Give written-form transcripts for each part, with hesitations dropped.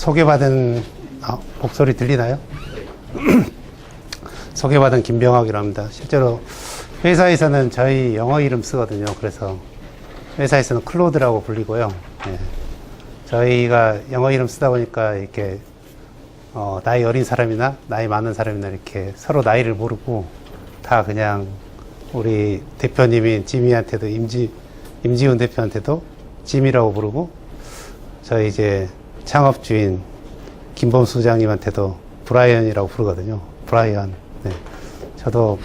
소개받은 목소리 들리나요? 소개받은 김병학이라고 합니다. 실제로 회사에서는 저희 영어 이름 쓰거든요. 그래서 회사에서는 클로드라고 불리고요. 네. 저희가 영어 이름 쓰다 보니까 이렇게 나이 어린 사람이나 나이 많은 사람이나 이렇게 서로 나이를 모르고 다 그냥 우리 대표님인 지미한테도 임지훈 대표한테도 지미라고 부르고 저희 이제 창업주인 김범수 부장님한테도 브라이언이라고 부르거든요. 브라이언. 네. 저도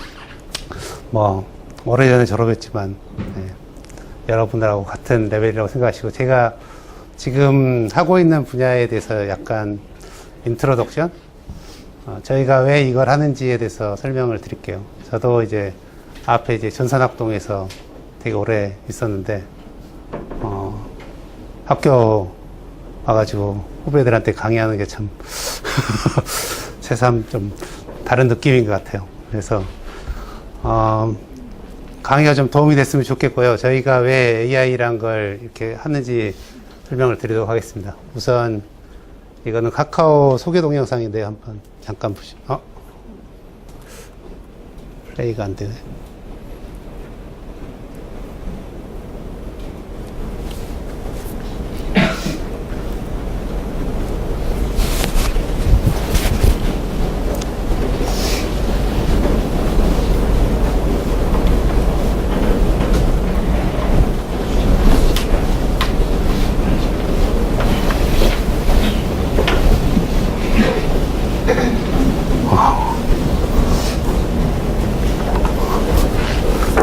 뭐 오래전에 졸업했지만 네. 여러분들하고 같은 레벨이라고 생각하시고 제가 지금 하고 있는 분야에 대해서 약간 인트로덕션 저희가 왜 이걸 하는지에 대해서 설명을 드릴게요. 저도 이제 앞에 이제 전산학동에서 되게 오래 있었는데 학교 와가지고 후배들한테 강의하는 게 참 새삼 좀 다른 느낌인 것 같아요. 그래서 강의가 좀 도움이 됐으면 좋겠고요. 저희가 왜 AI란 걸 이렇게 하는지 설명을 드리도록 하겠습니다. 우선 이거는 카카오 소개 동영상인데 한번 잠깐 보시죠. 플레이가 안 되네.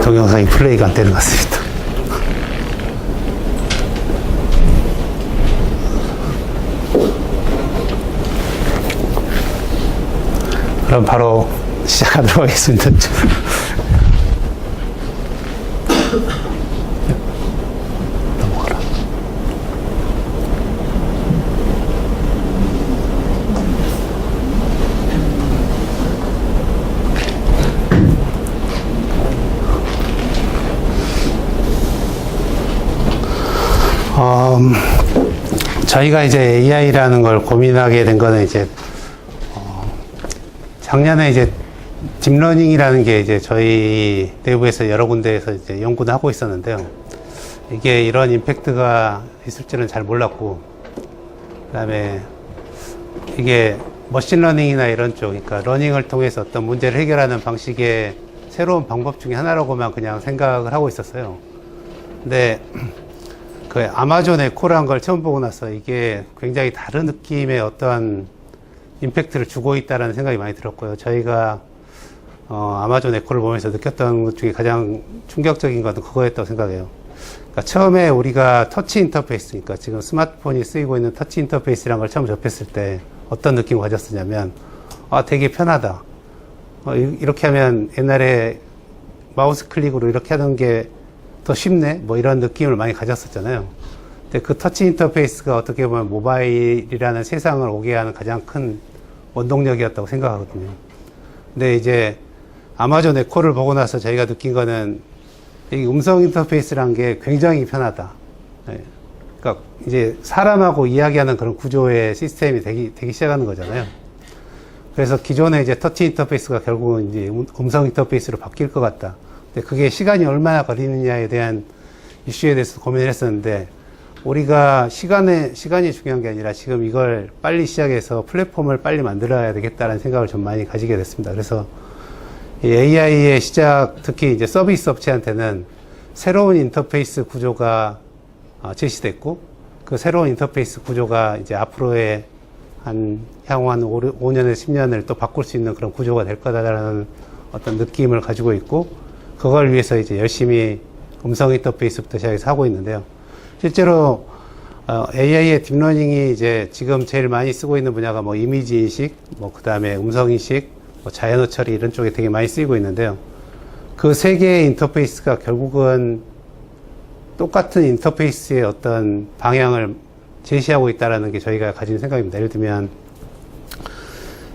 동영상이 플레이가 안 되는 것 같습니다. 그럼 바로 시작하도록 하겠습니다. 넘어가라. 저희가 이제 AI라는 걸 고민하게 된 거는 이제, 작년에 이제 딥러닝이라는 게 이제 저희 내부에서 여러 군데에서 이제 연구를 하고 있었는데요. 이게 이런 임팩트가 있을 줄은 잘 몰랐고, 그 다음에 이게 머신러닝이나 이런 쪽, 그러니까 러닝을 통해서 어떤 문제를 해결하는 방식의 새로운 방법 중에 하나라고만 그냥 생각을 하고 있었어요. 근데 그 아마존 에코라는 걸 처음 보고 나서 이게 굉장히 다른 느낌의 어떤 임팩트를 주고 있다는 생각이 많이 들었고요. 저희가 아마존 에코를 보면서 느꼈던 것 중에 가장 충격적인 것은 그거였다고 생각해요. 그러니까 처음에 우리가 터치 인터페이스, 그러니까 지금 스마트폰이 쓰이고 있는 터치 인터페이스라는 걸 처음 접했을 때 어떤 느낌을 가졌었냐면 되게 편하다. 이렇게 하면 옛날에 마우스 클릭으로 이렇게 하는 게 더 쉽네? 뭐 이런 느낌을 많이 가졌었잖아요. 근데 그 터치 인터페이스가 어떻게 보면 모바일이라는 세상을 오게 하는 가장 큰 원동력이었다고 생각하거든요. 근데 이제 아마존 에코를 보고 나서 저희가 느낀 거는 이 음성 인터페이스란 게 굉장히 편하다. 네. 그러니까 이제 사람하고 이야기하는 그런 구조의 시스템이 되기 시작하는 거잖아요. 그래서 기존의 이제 터치 인터페이스가 결국은 이제 음성 인터페이스로 바뀔 것 같다. 근데 그게 시간이 얼마나 걸리느냐에 대한 이슈에 대해서 고민을 했었는데, 우리가 시간이 중요한 게 아니라 지금 이걸 빨리 시작해서 플랫폼을 빨리 만들어야 되겠다는 생각을 좀 많이 가지게 됐습니다. 그래서 이 AI의 시작, 특히 이제 서비스 업체한테는 새로운 인터페이스 구조가 제시됐고, 그 새로운 인터페이스 구조가 이제 앞으로의 향후 한 5년에서 10년을 또 바꿀 수 있는 그런 구조가 될 거다라는 어떤 느낌을 가지고 있고, 그걸 위해서 이제 열심히 음성 인터페이스부터 시작해서 하고 있는데요. 실제로 AI의 딥러닝이 이제 지금 제일 많이 쓰고 있는 분야가 뭐 이미지 인식, 뭐 그다음에 음성 인식, 뭐 자연어 처리 이런 쪽에 되게 많이 쓰이고 있는데요. 그 세 개의 인터페이스가 결국은 똑같은 인터페이스의 어떤 방향을 제시하고 있다라는 게 저희가 가진 생각입니다. 예를 들면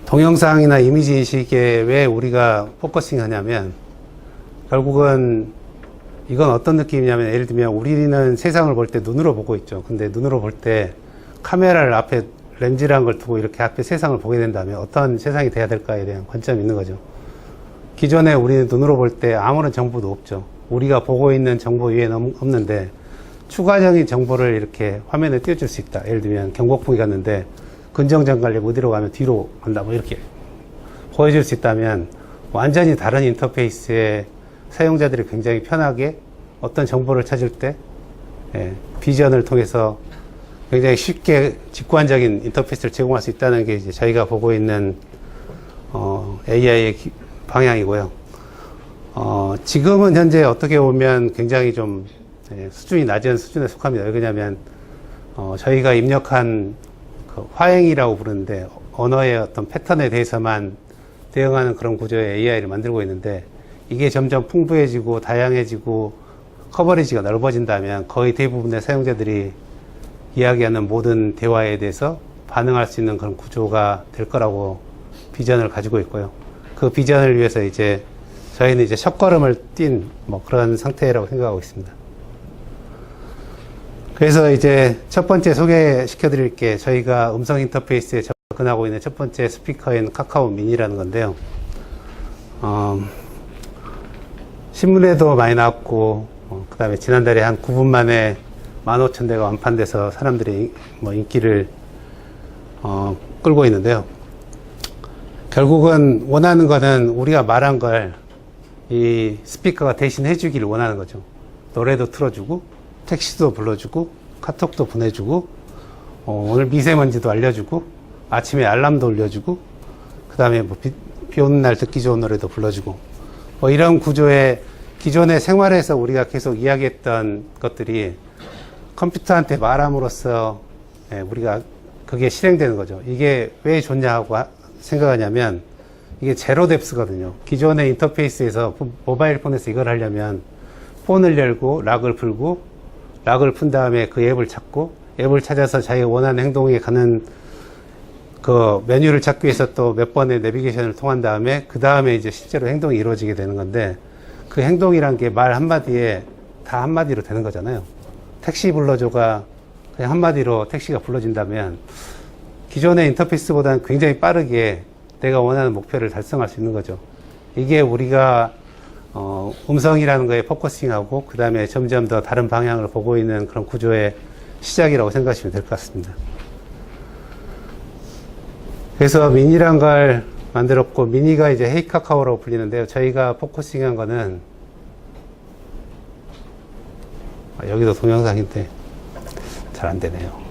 동영상이나 이미지 인식에 왜 우리가 포커싱 하냐면, 결국은 이건 어떤 느낌이냐면, 예를 들면 우리는 세상을 볼 때 눈으로 보고 있죠. 근데 눈으로 볼 때 카메라를 앞에 렌즈라는 걸 두고 이렇게 앞에 세상을 보게 된다면 어떤 세상이 돼야 될까에 대한 관점이 있는 거죠. 기존에 우리는 눈으로 볼 때 아무런 정보도 없죠. 우리가 보고 있는 정보 위에는 없는데 추가적인 정보를 이렇게 화면에 띄워줄 수 있다. 예를 들면 경복궁에 갔는데 근정전 가려면 어디로 가면 뒤로 간다. 뭐 이렇게 보여줄 수 있다면 완전히 다른 인터페이스에 사용자들이 굉장히 편하게 어떤 정보를 찾을 때 비전을 통해서 굉장히 쉽게 직관적인 인터페이스를 제공할 수 있다는 게 이제 저희가 보고 있는 AI의 방향이고요. 지금은 현재 어떻게 보면 굉장히 좀 수준이 낮은 수준에 속합니다. 왜냐하면 저희가 입력한 그 화행이라고 부르는데 언어의 어떤 패턴에 대해서만 대응하는 그런 구조의 AI를 만들고 있는데 이게 점점 풍부해지고 다양해지고 커버리지가 넓어진다면 거의 대부분의 사용자들이 이야기하는 모든 대화에 대해서 반응할 수 있는 그런 구조가 될 거라고 비전을 가지고 있고요. 그 비전을 위해서 이제 저희는 이제 첫걸음을 뛴 뭐 그런 상태라고 생각하고 있습니다. 그래서 이제 첫 번째 소개시켜 드릴 게 저희가 음성 인터페이스에 접근하고 있는 첫 번째 스피커인 카카오 미니라는 건데요. 신문에도 많이 나왔고, 그 다음에 지난달에 한 9분 만에 15,000대가 완판돼서 사람들이 뭐 인기를, 끌고 있는데요. 결국은 원하는 거는 우리가 말한 걸 이 스피커가 대신 해주기를 원하는 거죠. 노래도 틀어주고, 택시도 불러주고, 카톡도 보내주고, 오늘 미세먼지도 알려주고, 아침에 알람도 울려주고, 그 다음에 뭐 비 오는 날 듣기 좋은 노래도 불러주고, 뭐 이런 구조의 기존의 생활에서 우리가 계속 이야기했던 것들이 컴퓨터한테 말함으로써 우리가 그게 실행되는 거죠. 이게 왜 좋냐고 생각하냐면 이게 제로 뎁스거든요. 기존의 인터페이스에서 모바일 폰에서 이걸 하려면 폰을 열고 락을 풀고 락을 푼 다음에 그 앱을 찾고 앱을 찾아서 자기가 원하는 행동에 가는 그 메뉴를 찾기 위해서 또 몇 번의 내비게이션을 통한 다음에 그 다음에 이제 실제로 행동이 이루어지게 되는 건데 그 행동이란 게 말 한마디에 다 한마디로 되는 거잖아요. 택시 불러줘가 그냥 한마디로 택시가 불러진다면 기존의 인터페이스보다는 굉장히 빠르게 내가 원하는 목표를 달성할 수 있는 거죠. 이게 우리가 음성이라는 거에 포커싱하고 그 다음에 점점 더 다른 방향을 보고 있는 그런 구조의 시작이라고 생각하시면 될 것 같습니다. 그래서 미니란 걸 만들었고 미니가 이제 헤이카카오라고 불리는데요. 저희가 포커싱한 거는 여기도 동영상인데 잘 안 되네요.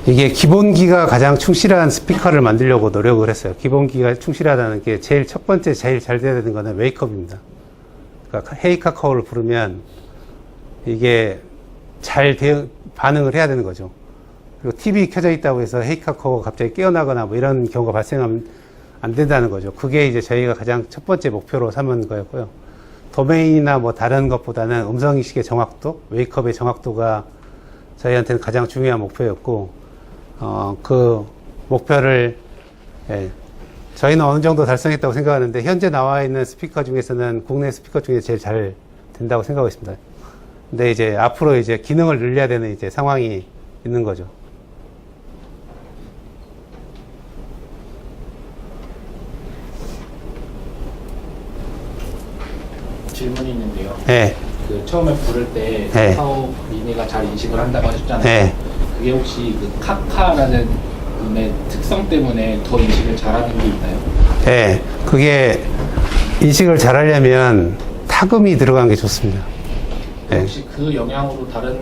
이게 기본기가 가장 충실한 스피커를 만들려고 노력을 했어요. 기본기가 충실하다는 게 제일 첫 번째 제일 잘 돼야 되는 거는 웨이크업입니다. 그러니까 헤이카카오를 부르면 이게 잘 반응을 해야 되는 거죠. 그리고 TV 켜져 있다고 해서 헤이카카오가 갑자기 깨어나거나 뭐 이런 경우가 발생하면 안 된다는 거죠. 그게 이제 저희가 가장 첫 번째 목표로 삼은 거였고요. 도메인이나 뭐 다른 것보다는 음성인식의 정확도, 웨이크업의 정확도가 저희한테는 가장 중요한 목표였고, 그 목표를, 저희는 어느 정도 달성했다고 생각하는데, 현재 나와 있는 스피커 중에서는 국내 스피커 중에 제일 잘 된다고 생각하고 있습니다. 근데 이제 앞으로 이제 기능을 늘려야 되는 이제 상황이 있는 거죠. 질문이 있는데요. 네. 그 처음에 부를 때 네. 카카오 미니가 잘 인식을 한다고 하셨잖아요. 네. 그게 혹시 그 카카라는 분의 특성 때문에 더 인식을 잘하는 게 있나요? 네. 그게 인식을 잘 하려면 타금이 들어간 게 좋습니다. 네. 혹시 그 영향으로 다른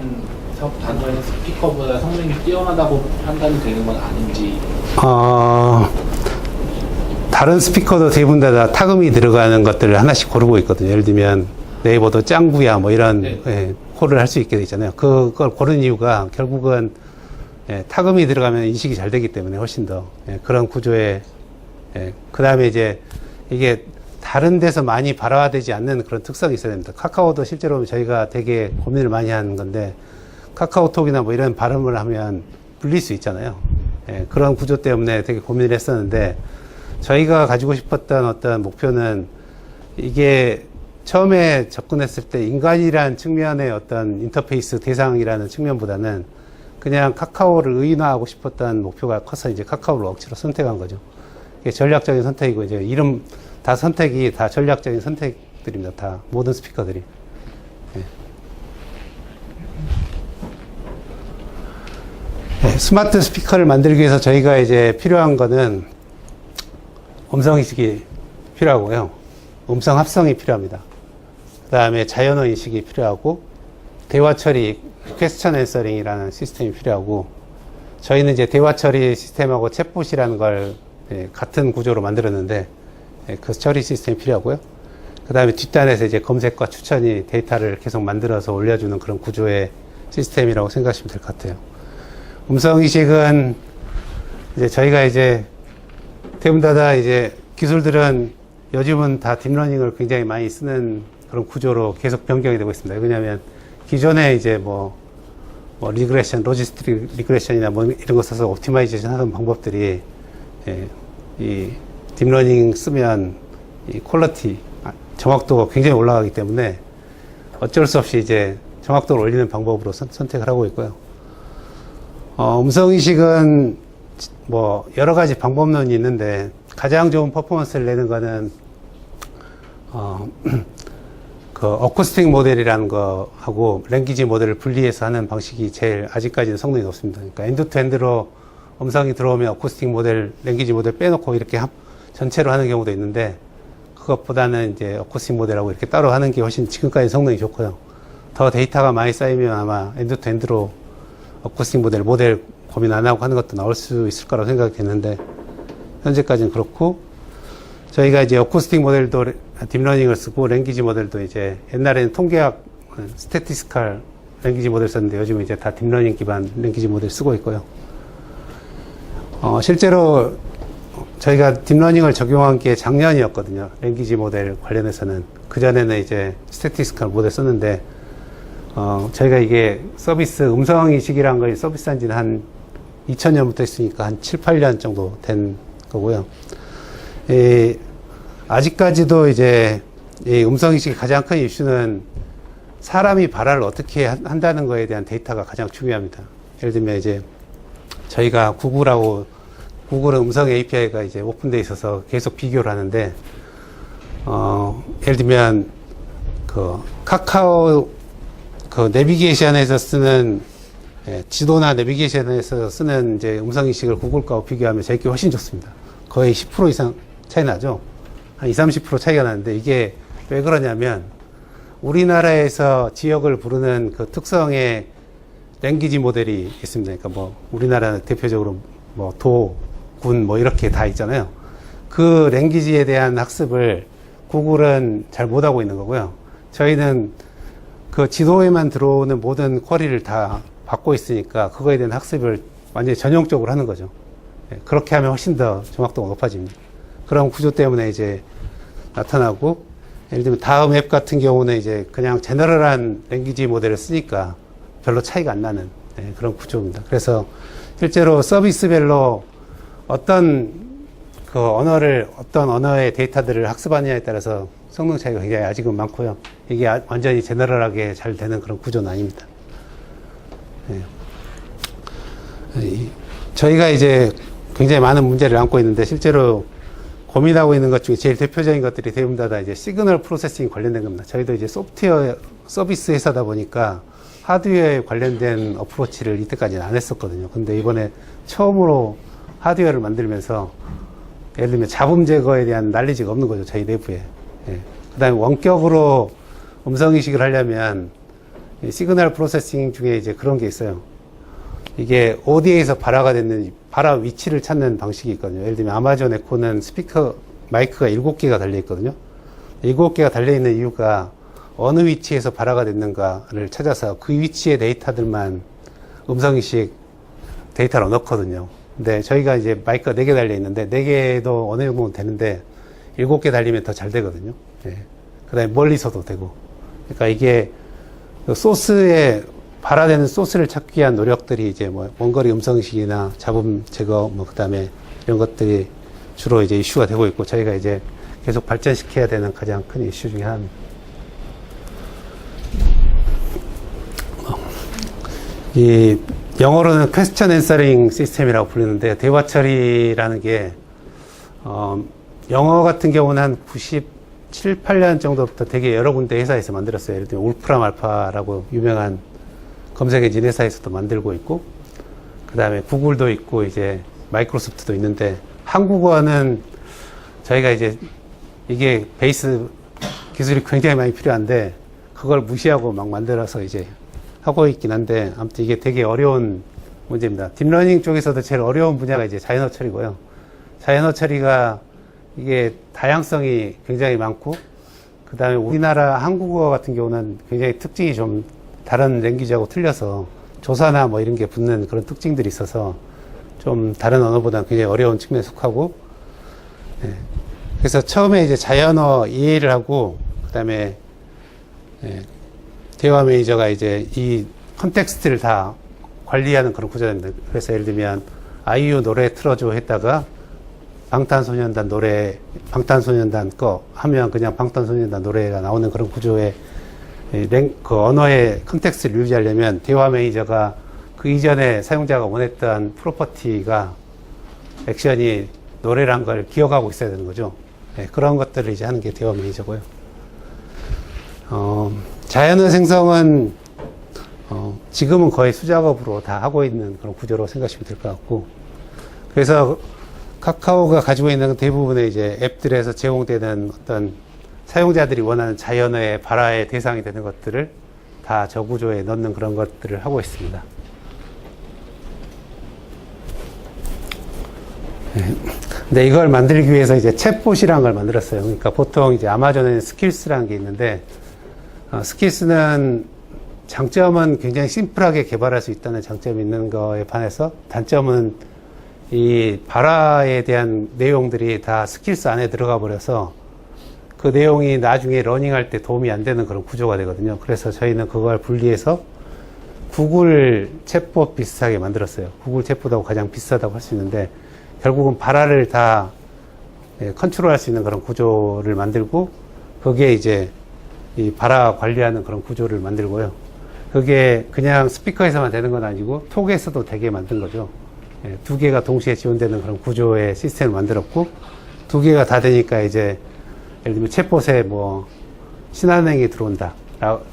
단어의 스피커보다 성능이 뛰어나다고 판단이 되는 건 아닌지. 다른 스피커도 대부분 다 타금이 들어가는 것들을 하나씩 고르고 있거든요. 예를 들면 네이버도 짱구야 뭐 이런 네. 콜을 할 수 있게 돼 있잖아요. 그걸 고른 이유가 결국은 타금이 들어가면 인식이 잘 되기 때문에 훨씬 더 그런 구조에 그 다음에 이제 이게 다른 데서 많이 발화되지 않는 그런 특성이 있어야 됩니다. 카카오도 실제로 저희가 되게 고민을 많이 하는 건데 카카오톡이나 뭐 이런 발음을 하면 불릴 수 있잖아요. 그런 구조 때문에 되게 고민을 했었는데 저희가 가지고 싶었던 어떤 목표는 이게 처음에 접근했을 때 인간이란 측면의 어떤 인터페이스 대상이라는 측면보다는 그냥 카카오를 의인화하고 싶었던 목표가 커서 이제 카카오를 억지로 선택한 거죠. 이게 전략적인 선택이고, 이제 이름 다 선택이 다 전략적인 선택들입니다. 다 모든 스피커들이. 네. 네, 스마트 스피커를 만들기 위해서 저희가 이제 필요한 거는 음성인식이 필요하고요. 음성 합성이 필요합니다. 그 다음에 자연어 인식이 필요하고, 대화 처리, 퀘스천 앤서링이라는 시스템이 필요하고, 저희는 이제 대화 처리 시스템하고 챗봇이라는 걸 같은 구조로 만들었는데, 그 처리 시스템이 필요하고요. 그 다음에 뒷단에서 이제 검색과 추천이 데이터를 계속 만들어서 올려주는 그런 구조의 시스템이라고 생각하시면 될 것 같아요. 음성 인식은 이제 저희가 이제 대부분 이제 기술들은 요즘은 다 딥러닝을 굉장히 많이 쓰는 그런 구조로 계속 변경이 되고 있습니다. 왜냐하면 기존에 이제 뭐 리그레션, 로지스틱 리그레션이나 뭐 이런 거 써서 옵티마이제이션 하는 방법들이 이 딥러닝 쓰면 이 퀄리티, 정확도가 굉장히 올라가기 때문에 어쩔 수 없이 이제 정확도를 올리는 방법으로 선택을 하고 있고요. 음성인식은 뭐 여러 가지 방법론이 있는데 가장 좋은 퍼포먼스를 내는 거는 그 어쿠스틱 모델이라는 거하고 랭귀지 모델을 분리해서 하는 방식이 제일 아직까지는 성능이 높습니다. 그러니까 엔드 투 엔드로 음성이 들어오면 어쿠스틱 모델, 랭귀지 모델 빼놓고 이렇게 전체로 하는 경우도 있는데, 그것보다는 이제 어쿠스틱 모델하고 이렇게 따로 하는 게 훨씬 지금까지 성능이 좋고요. 더 데이터가 많이 쌓이면 아마 엔드 투 엔드로 어쿠스틱 모델 고민 안 하고 하는 것도 나올 수 있을 거라고 생각이 됐는데, 현재까지는 그렇고, 저희가 이제 어쿠스틱 모델도 딥러닝을 쓰고, 랭귀지 모델도 이제 옛날에는 통계학, 스태티스칼 랭귀지 모델 썼는데 요즘은 이제 다 딥러닝 기반 랭귀지 모델 쓰고 있고요. 실제로 저희가 딥러닝을 적용한 게 작년이었거든요. 랭귀지 모델 관련해서는. 그전에는 이제 스태티스칼 모델 썼는데, 저희가 이게 서비스, 음성인식이라는 걸 서비스한 지는 한 2000년부터 있으니까 한 7, 8년 정도 된 거고요. 아직까지도 이제 이 음성인식의 가장 큰 이슈는 사람이 발화를 어떻게 한다는 거에 대한 데이터가 가장 중요합니다. 예를 들면 이제 저희가 구글은 음성 API가 이제 오픈되어 있어서 계속 비교를 하는데, 예를 들면 그 카카오 그 내비게이션에서 쓰는 지도나 내비게이션에서 쓰는 이제 음성인식을 구글 거하고 비교하면 저희게 훨씬 좋습니다. 거의 10% 이상 차이 나죠. 한 20, 30% 차이가 나는데, 이게 왜 그러냐면 우리나라에서 지역을 부르는 그 특성의 랭귀지 모델이 있습니다. 그러니까 뭐 우리나라 대표적으로 뭐 도, 군 뭐 이렇게 다 있잖아요. 그 랭귀지에 대한 학습을 구글은 잘 못하고 있는 거고요. 저희는 그 지도에만 들어오는 모든 쿼리를 다 받고 있으니까 그거에 대한 학습을 완전히 전용적으로 하는 거죠. 그렇게 하면 훨씬 더 정확도가 높아집니다. 그런 구조 때문에 이제 나타나고, 예를 들면 다음 앱 같은 경우는 이제 그냥 제너럴한 랭귀지 모델을 쓰니까 별로 차이가 안 나는 그런 구조입니다. 그래서 실제로 서비스별로 어떤 언어의 데이터들을 학습하느냐에 따라서 성능 차이가 굉장히 아직은 많고요. 이게 완전히 제너럴하게 잘 되는 그런 구조는 아닙니다. 저희가 이제 굉장히 많은 문제를 안고 있는데, 실제로 고민하고 있는 것 중에 제일 대표적인 것들이 대부분 다 이제 시그널 프로세싱 관련된 겁니다. 저희도 이제 소프트웨어 서비스 회사다 보니까 하드웨어에 관련된 어프로치를 이때까지는 안 했었거든요. 근데 이번에 처음으로 하드웨어를 만들면서 예를 들면 잡음 제거에 대한 난리지가 없는 거죠. 저희 내부에. 그 다음에 원격으로 음성인식을 하려면 시그널 프로세싱 중에 이제 그런 게 있어요. 이게 어디에서 발화가 됐는지, 발화 위치를 찾는 방식이 있거든요. 예를 들면 아마존 에코는 스피커, 마이크가 7개가 달려있거든요. 7개가 달려있는 이유가 어느 위치에서 발화가 됐는가를 찾아서 그 위치의 데이터들만 음성인식 데이터로 넣거든요. 근데 저희가 이제 마이크가 4개 달려있는데 4개도 어느 정도는 되는데 7개 달리면 더 잘 되거든요. 그 다음에 멀리서도 되고. 그러니까 이게 소스에 발화되는 소스를 찾기 위한 노력들이 이제 뭐 원거리 음성인식이나 잡음 제거 뭐 그다음에 이런 것들이 주로 이제 이슈가 되고 있고, 저희가 이제 계속 발전시켜야 되는 가장 큰 이슈 중에 하나입니다. 이 영어로는 퀘스천 앤서링 시스템이라고 불리는데, 대화 처리라는 게 영어 같은 경우는 한 97, 8년 정도부터 되게 여러 군데 회사에서 만들었어요. 예를 들면 울프람 알파라고 유명한 검색 엔진 회사에서도 만들고 있고, 그 다음에 구글도 있고 이제 마이크로소프트도 있는데, 한국어는 저희가 이제 이게 베이스 기술이 굉장히 많이 필요한데 그걸 무시하고 막 만들어서 이제 하고 있긴 한데, 아무튼 이게 되게 어려운 문제입니다. 딥러닝 쪽에서도 제일 어려운 분야가 이제 자연어 처리고요. 자연어 처리가 이게 다양성이 굉장히 많고, 그 다음에 우리나라 한국어 같은 경우는 굉장히 특징이 좀 다른 랭귀지하고 틀려서 조사나 뭐 이런 게 붙는 그런 특징들이 있어서 좀 다른 언어보다는 굉장히 어려운 측면에 속하고, 예. 그래서 처음에 이제 자연어 이해를 하고, 그 다음에 예, 대화 매니저가 이제 이 컨텍스트를 다 관리하는 그런 구조입니다. 그래서 예를 들면 아이유 노래 틀어줘 했다가 방탄소년단 노래, 방탄소년단 거 하면 그냥 방탄소년단 노래가 나오는 그런 구조의 그 언어의 컨텍스트를 유지하려면 대화 매니저가 그 이전에 사용자가 원했던 프로퍼티가 액션이 노래란 걸 기억하고 있어야 되는 거죠. 네, 그런 것들을 이제 하는 게 대화 매니저고요. 자연어 생성은 지금은 거의 수작업으로 다 하고 있는 그런 구조로 생각하시면 될 것 같고, 그래서 카카오가 가지고 있는 대부분의 이제 앱들에서 제공되는 어떤 사용자들이 원하는 자연어의 발화의 대상이 되는 것들을 다 저 구조에 넣는 그런 것들을 하고 있습니다. 네. 근데 이걸 만들기 위해서 이제 챗봇이라는 걸 만들었어요. 그러니까 보통 이제 아마존에는 스킬스라는 게 있는데, 스킬스는 장점은 굉장히 심플하게 개발할 수 있다는 장점이 있는 거에 반해서, 단점은 이 발화에 대한 내용들이 다 스킬스 안에 들어가 버려서 그 내용이 나중에 러닝할 때 도움이 안 되는 그런 구조가 되거든요. 그래서 저희는 그걸 분리해서 구글 챗봇 비슷하게 만들었어요. 구글 챗봇하고 가장 비슷하다고 할 수 있는데, 결국은 발화를 다 컨트롤할 수 있는 그런 구조를 만들고, 거기에 이제 이 발화 관리하는 그런 구조를 만들고요. 그게 그냥 스피커에서만 되는 건 아니고 톡에서도 되게 만든 거죠. 두 개가 동시에 지원되는 그런 구조의 시스템을 만들었고, 두 개가 다 되니까 이제 예를 들면 챗봇에 뭐 신한은행이 들어온다,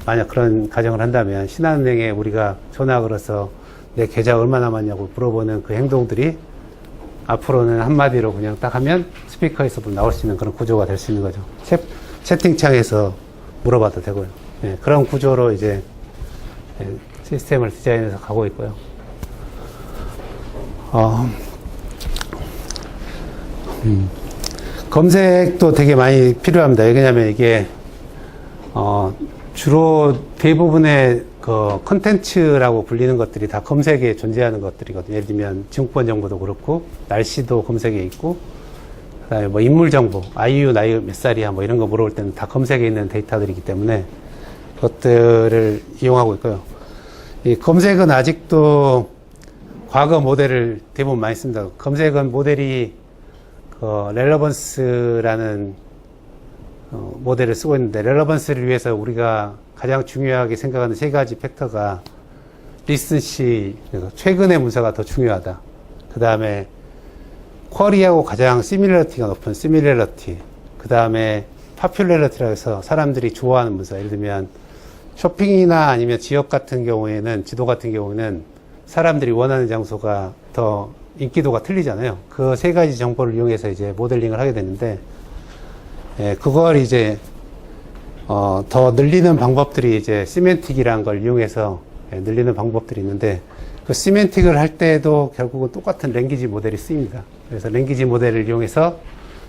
만약 그런 가정을 한다면 신한은행에 우리가 전화 걸어서 내 계좌 얼마 남았냐고 물어보는 그 행동들이 앞으로는 한마디로 그냥 딱 하면 스피커에서도 나올 수 있는 그런 구조가 될 수 있는 거죠. 채팅창에서 물어봐도 되고요. 예, 그런 구조로 이제 시스템을 디자인해서 가고 있고요. 검색도 되게 많이 필요합니다. 왜냐하면 이게 주로 대부분의 그 컨텐츠라고 불리는 것들이 다 검색에 존재하는 것들이거든요. 예를 들면 증권 정보도 그렇고, 날씨도 검색에 있고, 그다음에 뭐 인물 정보, 아이유 나이 몇 살이야 뭐 이런 거 물어볼 때는 다 검색에 있는 데이터들이기 때문에 그것들을 이용하고 있고요. 이 검색은 아직도 과거 모델을 대부분 많이 씁니다. 검색은 모델이 그 렐러번스라는 모델을 쓰고 있는데, 렐러번스를 위해서 우리가 가장 중요하게 생각하는 세 가지 팩터가 리슨시, 최근의 문서가 더 중요하다. 그 다음에 쿼리하고 가장 시밀러티가 높은 시밀러티, 그 다음에 파퓰러리티라고 해서 사람들이 좋아하는 문서, 예를 들면 쇼핑이나 아니면 지역 같은 경우에는, 지도 같은 경우에는 사람들이 원하는 장소가 더 인기도가 틀리잖아요. 그 세 가지 정보를 이용해서 이제 모델링을 하게 되는데, 그걸 이제 더 늘리는 방법들이 이제 시멘틱이라는 걸 이용해서 늘리는 방법들이 있는데, 그 시멘틱을 할 때도 결국은 똑같은 랭귀지 모델이 쓰입니다. 그래서 랭귀지 모델을 이용해서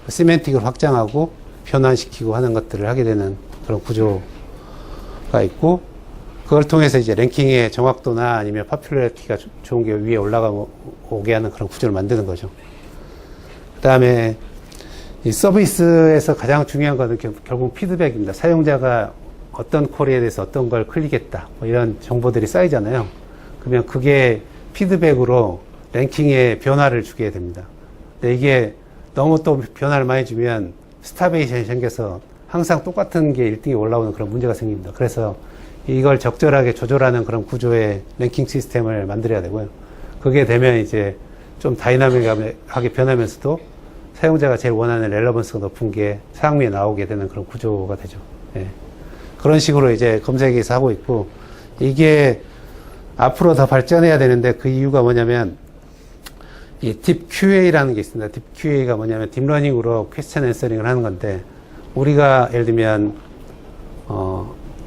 그 시멘틱을 확장하고 변환시키고 하는 것들을 하게 되는 그런 구조가 있고, 그걸 통해서 이제 랭킹의 정확도나 아니면 파퓰러리티가 좋은 게 위에 올라가게 하는 그런 구조를 만드는 거죠. 그 다음에 이 서비스에서 가장 중요한 것은 결국 피드백입니다. 사용자가 어떤 쿼리에 대해서 어떤 걸 클릭했다, 뭐 이런 정보들이 쌓이잖아요. 그러면 그게 피드백으로 랭킹에 변화를 주게 됩니다. 근데 이게 너무 또 변화를 많이 주면 스타베이션이 생겨서 항상 똑같은 게 1등에 올라오는 그런 문제가 생깁니다. 그래서 이걸 적절하게 조절하는 그런 구조의 랭킹 시스템을 만들어야 되고요. 그게 되면 이제 좀 다이나믹하게 변하면서도 사용자가 제일 원하는 렐러번스가 높은 게 상위에 나오게 되는 그런 구조가 되죠. 예. 그런 식으로 이제 검색에서 하고 있고, 이게 앞으로 더 발전해야 되는데 그 이유가 뭐냐면, 이 딥 QA라는 게 있습니다. 딥 QA가 뭐냐면 딥러닝으로 퀘스천 앤서링을 하는 건데, 우리가 예를 들면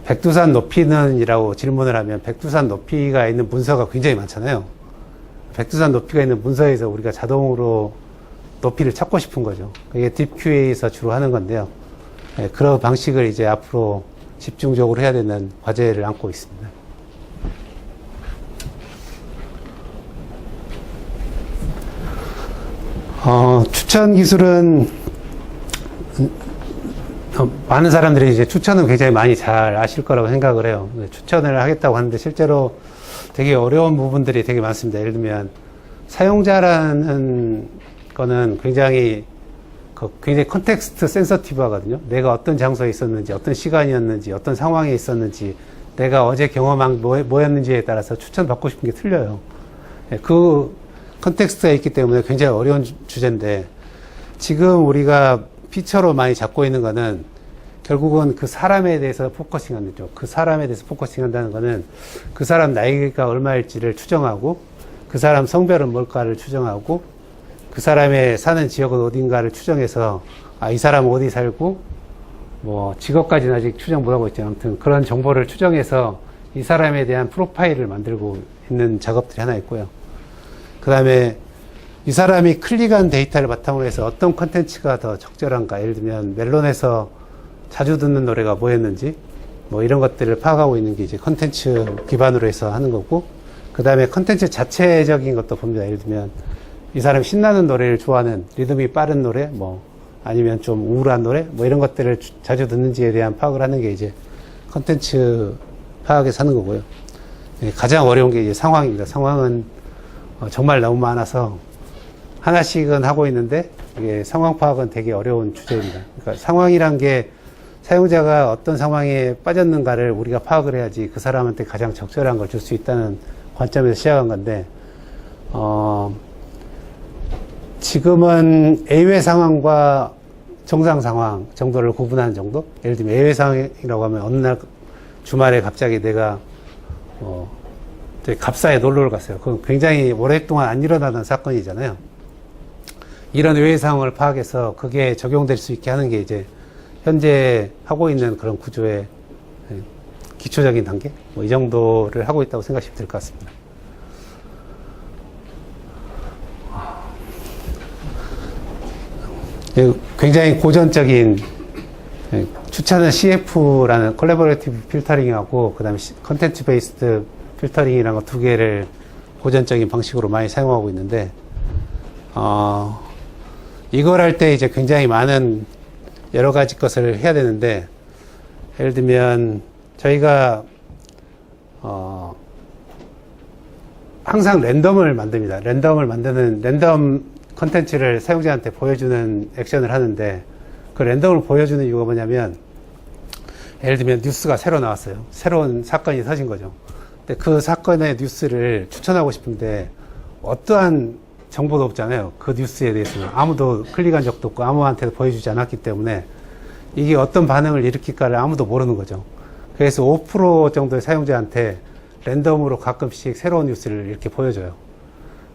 백두산 높이는 이라고 질문을 하면 백두산 높이가 있는 문서가 굉장히 많잖아요. 백두산 높이가 있는 문서에서 우리가 자동으로 높이를 찾고 싶은 거죠. 그게 딥 QA에서 주로 하는 건데요. 네, 그런 방식을 이제 앞으로 집중적으로 해야 되는 과제를 안고 있습니다. 추천 기술은 많은 사람들이 이제 추천은 굉장히 많이 잘 아실 거라고 생각을 해요. 추천을 하겠다고 하는데 실제로 되게 어려운 부분들이 되게 많습니다. 예를 들면 사용자라는 거는 굉장히 컨텍스트 센서티브 하거든요. 내가 어떤 장소에 있었는지, 어떤 시간이었는지, 어떤 상황에 있었는지, 내가 어제 경험한 뭐였는지에 따라서 추천받고 싶은 게 틀려요. 그 컨텍스트가 있기 때문에 굉장히 어려운 주제인데, 지금 우리가 피처로 많이 잡고 있는 거는 결국은 그 사람에 대해서 포커싱 하는 쪽. 그 사람에 대해서 포커싱 한다는 거는 그 사람 나이가 얼마일지를 추정하고, 그 사람 성별은 뭘까를 추정하고, 그 사람의 사는 지역은 어딘가를 추정해서, 이 사람은 어디 살고, 뭐, 직업까지는 아직 추정 못하고 있죠. 아무튼 그런 정보를 추정해서 이 사람에 대한 프로파일을 만들고 있는 작업들이 하나 있고요. 그 다음에 이 사람이 클릭한 데이터를 바탕으로 해서 어떤 컨텐츠가 더 적절한가. 예를 들면 멜론에서 자주 듣는 노래가 뭐였는지, 뭐 이런 것들을 파악하고 있는 게 이제 컨텐츠 기반으로 해서 하는 거고, 그 다음에 컨텐츠 자체적인 것도 봅니다. 예를 들면 이 사람이 신나는 노래를 좋아하는, 리듬이 빠른 노래, 뭐 아니면 좀 우울한 노래, 뭐 이런 것들을 자주 듣는지에 대한 파악을 하는 게 이제 컨텐츠 파악에서 하는 거고요. 가장 어려운 게 이제 상황입니다. 상황은 정말 너무 많아서 하나씩은 하고 있는데, 이게 상황 파악은 되게 어려운 주제입니다. 그러니까 상황이란 게 사용자가 어떤 상황에 빠졌는가를 우리가 파악을 해야지 그 사람한테 가장 적절한 걸 줄 수 있다는 관점에서 시작한 건데, 지금은 예외 상황과 정상 상황 정도를 구분하는 정도? 예를 들면 예외 상황이라고 하면 어느 날 주말에 갑자기 내가 갑사에 놀러를 갔어요. 그건 굉장히 오랫동안 안 일어나던 사건이잖아요. 이런 예외 상황을 파악해서 그게 적용될 수 있게 하는 게 이제 현재 하고 있는 그런 구조의 기초적인 단계? 뭐 이 정도를 하고 있다고 생각하시면 될 것 같습니다. 굉장히 고전적인 추천은 CF라는 콜라보레이티브 필터링하고, 그 다음에 컨텐츠 베이스드 필터링이라는 거 두 개를 고전적인 방식으로 많이 사용하고 있는데, 이걸 할 때 이제 굉장히 많은 여러 가지 것을 해야 되는데, 예를 들면 저희가 항상 랜덤을 만듭니다. 랜덤을 만드는 랜덤 컨텐츠를 사용자한테 보여주는 액션을 하는데, 그 랜덤을 보여주는 이유가 뭐냐면, 예를 들면 뉴스가 새로 나왔어요. 새로운 사건이 터진 거죠. 근데 그 사건의 뉴스를 추천하고 싶은데 어떠한 정보도 없잖아요. 그 뉴스에 대해서는 아무도 클릭한 적도 없고 아무한테도 보여주지 않았기 때문에 이게 어떤 반응을 일으킬까를 아무도 모르는 거죠. 그래서 5% 정도의 사용자한테 랜덤으로 가끔씩 새로운 뉴스를 이렇게 보여줘요.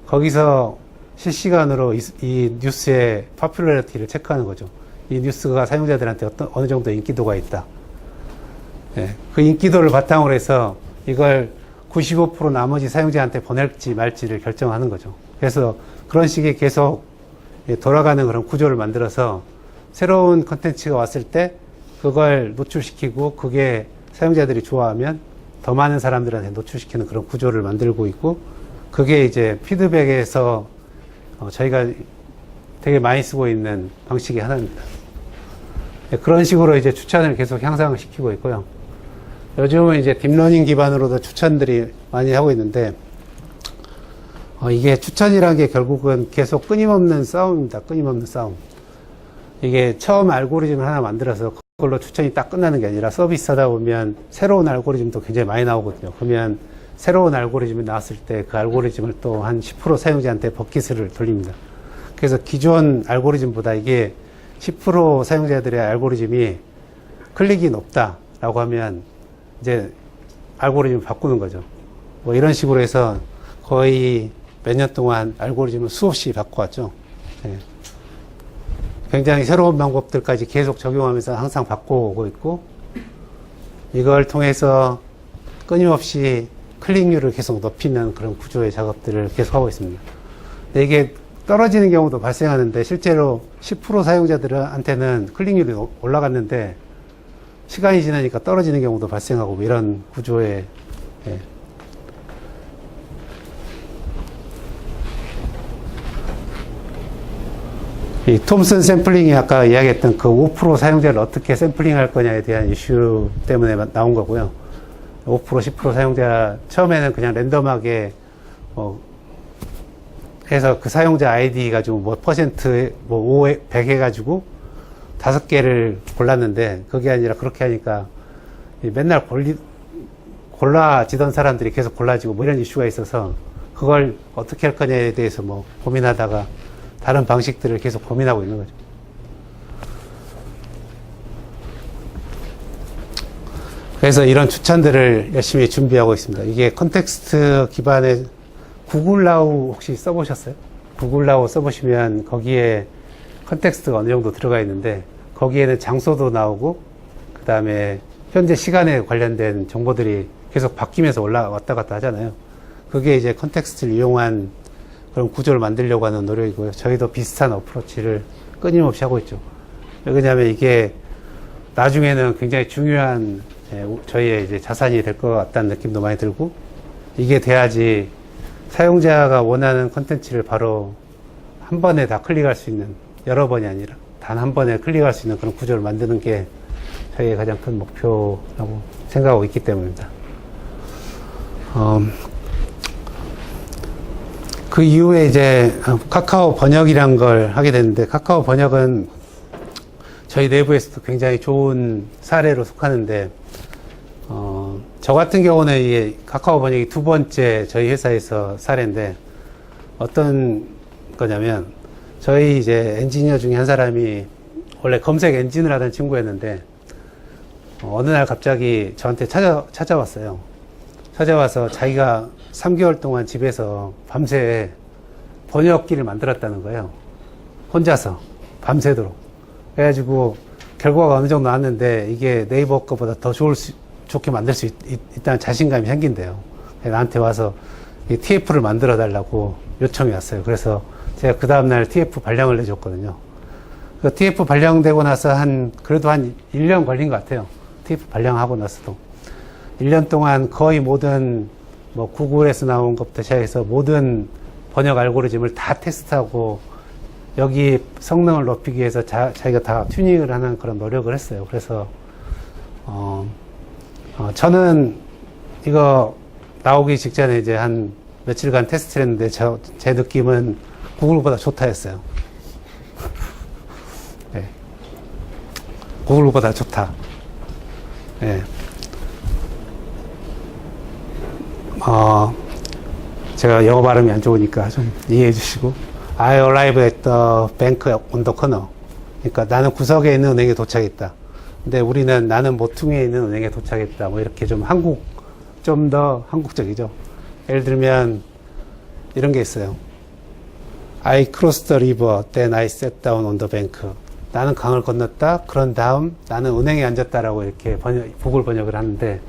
거기서 실시간으로 이 뉴스의 파퓰러리티를 체크하는 거죠. 이 뉴스가 사용자들한테 어느 정도 인기도가 있다. 그 인기도를 바탕으로 해서 이걸 95% 나머지 사용자한테 보낼지 말지를 결정하는 거죠. 그래서 그런 식의 계속 돌아가는 그런 구조를 만들어서 새로운 컨텐츠가 왔을 때 그걸 노출시키고, 그게 사용자들이 좋아하면 더 많은 사람들한테 노출시키는 그런 구조를 만들고 있고, 그게 이제 피드백에서 저희가 되게 많이 쓰고 있는 방식의 하나입니다. 그런 식으로 이제 추천을 계속 향상시키고 있고요. 요즘은 이제 딥러닝 기반으로도 추천들이 많이 하고 있는데, 이게 추천이라는 게 결국은 계속 끊임없는 싸움입니다. 끊임없는 싸움. 이게 처음 알고리즘을 하나 만들어서 그걸로 추천이 딱 끝나는 게 아니라 서비스 하다 보면 새로운 알고리즘도 굉장히 많이 나오거든요. 그러면 새로운 알고리즘이 나왔을 때 그 알고리즘을 또 한 10% 사용자한테 버킷을 돌립니다. 그래서 기존 알고리즘보다 이게 10% 사용자들의 알고리즘이 클릭이 높다라고 하면 이제 알고리즘을 바꾸는 거죠. 뭐 이런 식으로 해서 거의 몇 년 동안 알고리즘을 수없이 바꿔왔죠. 예. 굉장히 새로운 방법들까지 계속 적용하면서 항상 바꿔오고 있고, 이걸 통해서 끊임없이 클릭률을 계속 높이는 그런 구조의 작업들을 계속 하고 있습니다. 근데 이게 떨어지는 경우도 발생하는데, 실제로 10% 사용자들한테는 클릭률이 올라갔는데 시간이 지나니까 떨어지는 경우도 발생하고, 뭐 이런 구조의, 예. 이 톰슨 샘플링이 아까 이야기했던 그 5% 사용자를 어떻게 샘플링 할 거냐에 대한 이슈 때문에 나온 거고요. 5%, 10% 사용자, 처음에는 그냥 랜덤하게, 해서 그 사용자 아이디 가지고 뭐 퍼센트, 뭐 5, 100 해가지고 5개를 골랐는데, 그게 아니라 그렇게 하니까 맨날 골라지던 사람들이 계속 골라지고 뭐 이런 이슈가 있어서, 그걸 어떻게 할 거냐에 대해서 뭐 고민하다가 다른 방식들을 계속 고민하고 있는 거죠. 그래서 이런 추천들을 열심히 준비하고 있습니다. 이게 컨텍스트 기반의 구글 나우 혹시 써보셨어요? 구글 나우 써보시면 거기에 컨텍스트가 어느 정도 들어가 있는데, 거기에는 장소도 나오고 그 다음에 현재 시간에 관련된 정보들이 계속 바뀌면서 올라왔다 갔다 하잖아요. 그게 이제 컨텍스트를 이용한 그런 구조를 만들려고 하는 노력이고요. 저희도 비슷한 어프로치를 끊임없이 하고 있죠. 왜냐하면 이게 나중에는 굉장히 중요한 저희의 이제 자산이 될 것 같다는 느낌도 많이 들고, 이게 돼야지 사용자가 원하는 컨텐츠를 바로 한 번에 다 클릭할 수 있는, 여러 번이 아니라 단 한 번에 클릭할 수 있는 그런 구조를 만드는 게 저희의 가장 큰 목표라고 생각하고 있기 때문입니다. 그 이후에 이제 카카오 번역이란 걸 하게 됐는데, 카카오 번역은 저희 내부에서도 굉장히 좋은 사례로 속하는데, 저 같은 경우는 이게 카카오 번역이 두 번째 저희 회사에서 사례인데, 어떤 거냐면, 저희 이제 엔지니어 중에 한 사람이 원래 검색 엔진을 하던 친구였는데, 어느 날 갑자기 저한테 찾아왔어요. 찾아와서 자기가 3개월 동안 집에서 밤새 번역기를 만들었다는 거예요. 혼자서 밤새도록. 그래가지고 결과가 어느 정도 나왔는데, 이게 네이버 거보다 더 좋게 만들 수 있다는 자신감이 생긴대요. 나한테 와서 이 TF를 만들어 달라고 요청이 왔어요. 그래서 제가 그 다음날 TF 발령을 내줬거든요. 그 TF 발령되고 나서 그래도 한 1년 걸린 것 같아요. TF 발령하고 나서도. 1년 동안 거의 모든 뭐 구글에서 나온 것부터 시작해서 모든 번역 알고리즘을 다 테스트하고, 여기 성능을 높이기 위해서 자기가 다 튜닝을 하는 그런 노력을 했어요. 그래서 저는 이거 나오기 직전에 이제 한 며칠간 테스트를 했는데, 제 느낌은 구글보다 좋다 했어요. 네. 구글보다 좋다. 네. 제가 영어 발음이 안 좋으니까 좀 이해해 주시고, I arrived at the bank on the corner. 그러니까 나는 구석에 있는 은행에 도착했다. 근데 우리는 나는 모퉁이에 있는 은행에 도착했다. 뭐 이렇게 좀 더 한국적이죠. 예를 들면 이런 게 있어요. I crossed the river, then I sat down on the bank. 나는 강을 건넜다. 그런 다음 나는 은행에 앉았다라고 이렇게 구글 번역을 하는데,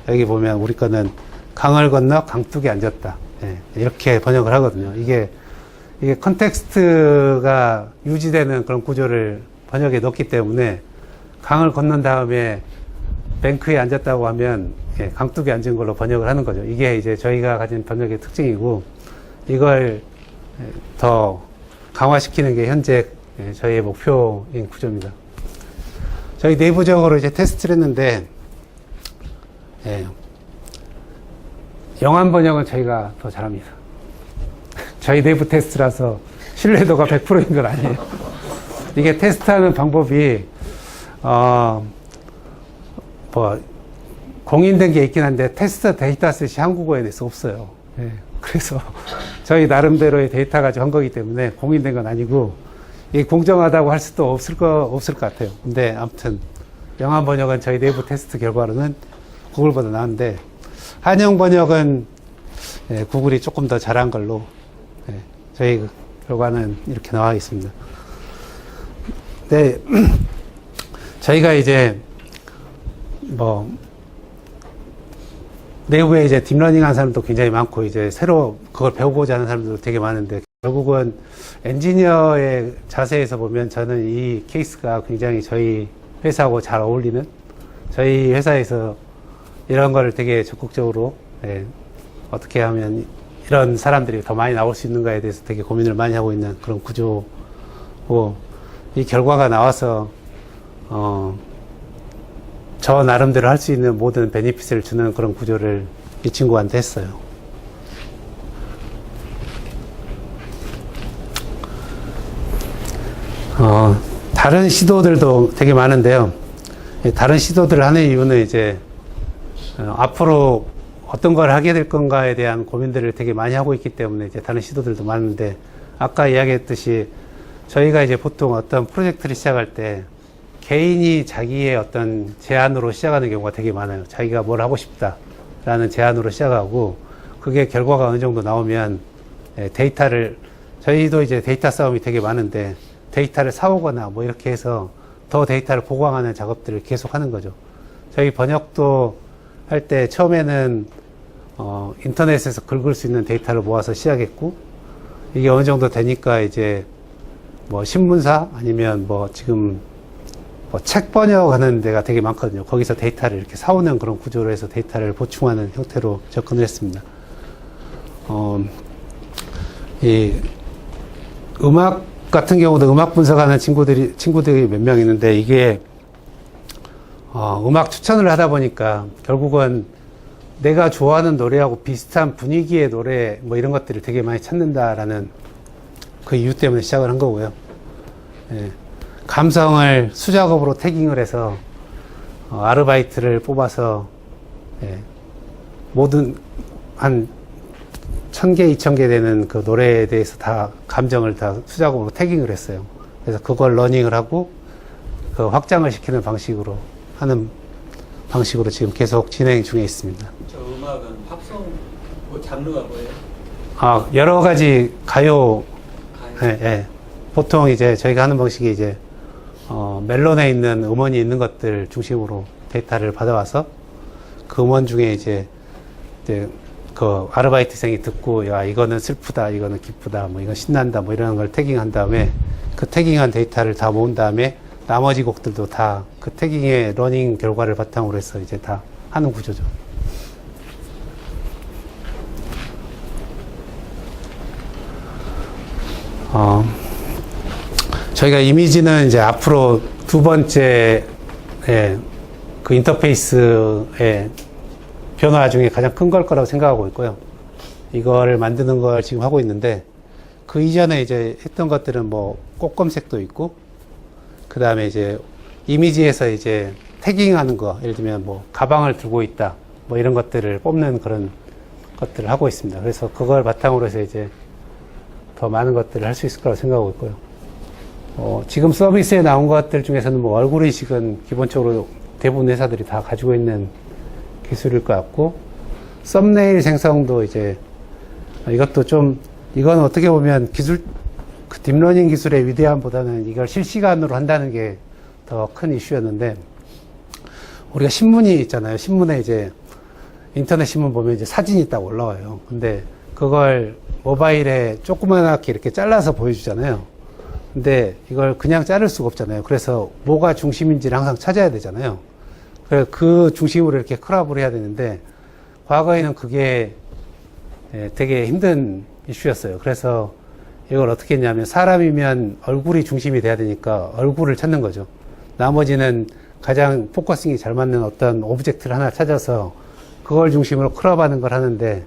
여기 보면 우리 거는 강을 건너 강둑에 앉았다. 예, 이렇게 번역을 하거든요. 이게 컨텍스트가 유지되는 그런 구조를 번역에 넣기 때문에, 강을 건넌 다음에 뱅크에 앉았다고 하면 강둑에 앉은 걸로 번역을 하는 거죠. 이게 이제 저희가 가진 번역의 특징이고, 이걸 더 강화시키는 게 현재 저희의 목표인 구조입니다. 저희 내부적으로 이제 테스트를 했는데, 영한 번역은 저희가 더 잘합니다. 저희 내부 테스트라서 신뢰도가 100%인 건 아니에요. 이게 테스트하는 방법이 뭐, 공인된 게 있긴 한데, 테스트 데이터셋이 한국어에 대해서 없어요. 예, 그래서 저희 나름대로의 데이터 가지고 한 거기 때문에 공인된 건 아니고, 이게 공정하다고 할 수도 없을 것 같아요. 근데 아무튼, 영어 번역은 저희 내부 테스트 결과로는 구글보다 나은데, 한영 번역은 예, 구글이 조금 더 잘한 걸로, 예, 저희 결과는 이렇게 나와 있습니다. 네, 저희가 이제, 뭐, 내부에 이제 딥러닝 하는 사람도 굉장히 많고, 이제 새로 그걸 배우고자 하는 사람들도 되게 많은데, 결국은 엔지니어의 자세에서 보면 저는 이 케이스가 굉장히 저희 회사하고 잘 어울리는, 저희 회사에서 이런 거를 되게 적극적으로, 예, 어떻게 하면 이런 사람들이 더 많이 나올 수 있는가에 대해서 되게 고민을 많이 하고 있는 그런 구조고, 이 결과가 나와서, 저 나름대로 할 수 있는 모든 베니핏을 주는 그런 구조를 이 친구한테 했어요. 다른 시도들도 되게 많은데요. 다른 시도들을 하는 이유는 이제, 앞으로 어떤 걸 하게 될 건가에 대한 고민들을 되게 많이 하고 있기 때문에 이제 다른 시도들도 많은데, 아까 이야기했듯이 저희가 이제 보통 어떤 프로젝트를 시작할 때 개인이 자기의 어떤 제안으로 시작하는 경우가 되게 많아요. 자기가 뭘 하고 싶다라는 제안으로 시작하고, 그게 결과가 어느 정도 나오면 데이터를, 저희도 이제 데이터 싸움이 되게 많은데 데이터를 사오거나 뭐 이렇게 해서 더 데이터를 보강하는 작업들을 계속 하는 거죠. 저희 번역도 할 때 처음에는 인터넷에서 긁을 수 있는 데이터를 모아서 시작했고, 이게 어느 정도 되니까 이제 뭐 신문사 아니면 뭐 지금 뭐 책 번역하는 데가 되게 많거든요. 거기서 데이터를 이렇게 사오는 그런 구조로 해서 데이터를 보충하는 형태로 접근을 했습니다. 이 음악 같은 경우도 음악 분석하는 친구들이 몇 명 있는데, 이게 음악 추천을 하다 보니까 결국은 내가 좋아하는 노래하고 비슷한 분위기의 노래 뭐 이런 것들을 되게 많이 찾는다라는 그 이유 때문에 시작을 한 거고요. 예, 감성을 수작업으로 태깅을 해서 아르바이트를 뽑아서, 예, 모든 한 1000개, 2000개 되는 그 노래에 대해서 다 감정을 다 수작업으로 태깅을 했어요. 그래서 그걸 러닝을 하고 그 확장을 시키는 방식으로 하는 방식으로 지금 계속 진행 중에 있습니다. 저 음악은 팝송 뭐 장르가 뭐예요? 여러 가지 가요. 가요? 예, 예. 보통 이제 저희가 하는 방식이 이제 멜론에 있는 음원이 있는 것들 중심으로 데이터를 받아와서 그 음원 중에 이제 그 아르바이트생이 듣고, 야, 이거는 슬프다, 이거는 기쁘다, 뭐 이건 신난다, 뭐 이런 걸 태깅한 다음에 그 태깅한 데이터를 다 모은 다음에 나머지 곡들도 다 그 태깅의 러닝 결과를 바탕으로 해서 이제 다 하는 구조죠. 저희가 이미지는 이제 앞으로 두 번째, 그 인터페이스의 변화 중에 가장 큰 걸 거라고 생각하고 있고요. 이거를 만드는 걸 지금 하고 있는데, 그 이전에 이제 했던 것들은 뭐 꽃 검색도 있고, 그 다음에 이제 이미지에서 이제 태깅하는 거, 예를 들면 뭐 가방을 들고 있다, 뭐 이런 것들을 뽑는 그런 것들을 하고 있습니다. 그래서 그걸 바탕으로 해서 이제 더 많은 것들을 할 수 있을 거라고 생각하고 있고요. 지금 서비스에 나온 것들 중에서는 뭐 얼굴 인식은 기본적으로 대부분 회사들이 다 가지고 있는 기술일 것 같고, 썸네일 생성도 이제 이것도 좀, 이건 어떻게 보면 기술, 그 딥러닝 기술의 위대함보다는 이걸 실시간으로 한다는 게 더 큰 이슈였는데, 우리가 신문이 있잖아요. 신문에 이제 인터넷 신문 보면 이제 사진이 딱 올라와요. 근데 그걸 모바일에 조그맣게 이렇게 잘라서 보여주잖아요. 근데 이걸 그냥 자를 수가 없잖아요. 그래서 뭐가 중심인지를 항상 찾아야 되잖아요. 그 중심으로 이렇게 크롭을 해야 되는데, 과거에는 그게 되게 힘든 이슈였어요. 그래서 이걸 어떻게 했냐면, 사람이면 얼굴이 중심이 돼야 되니까 얼굴을 찾는 거죠. 나머지는 가장 포커싱이 잘 맞는 어떤 오브젝트를 하나 찾아서 그걸 중심으로 크롭하는 걸 하는데,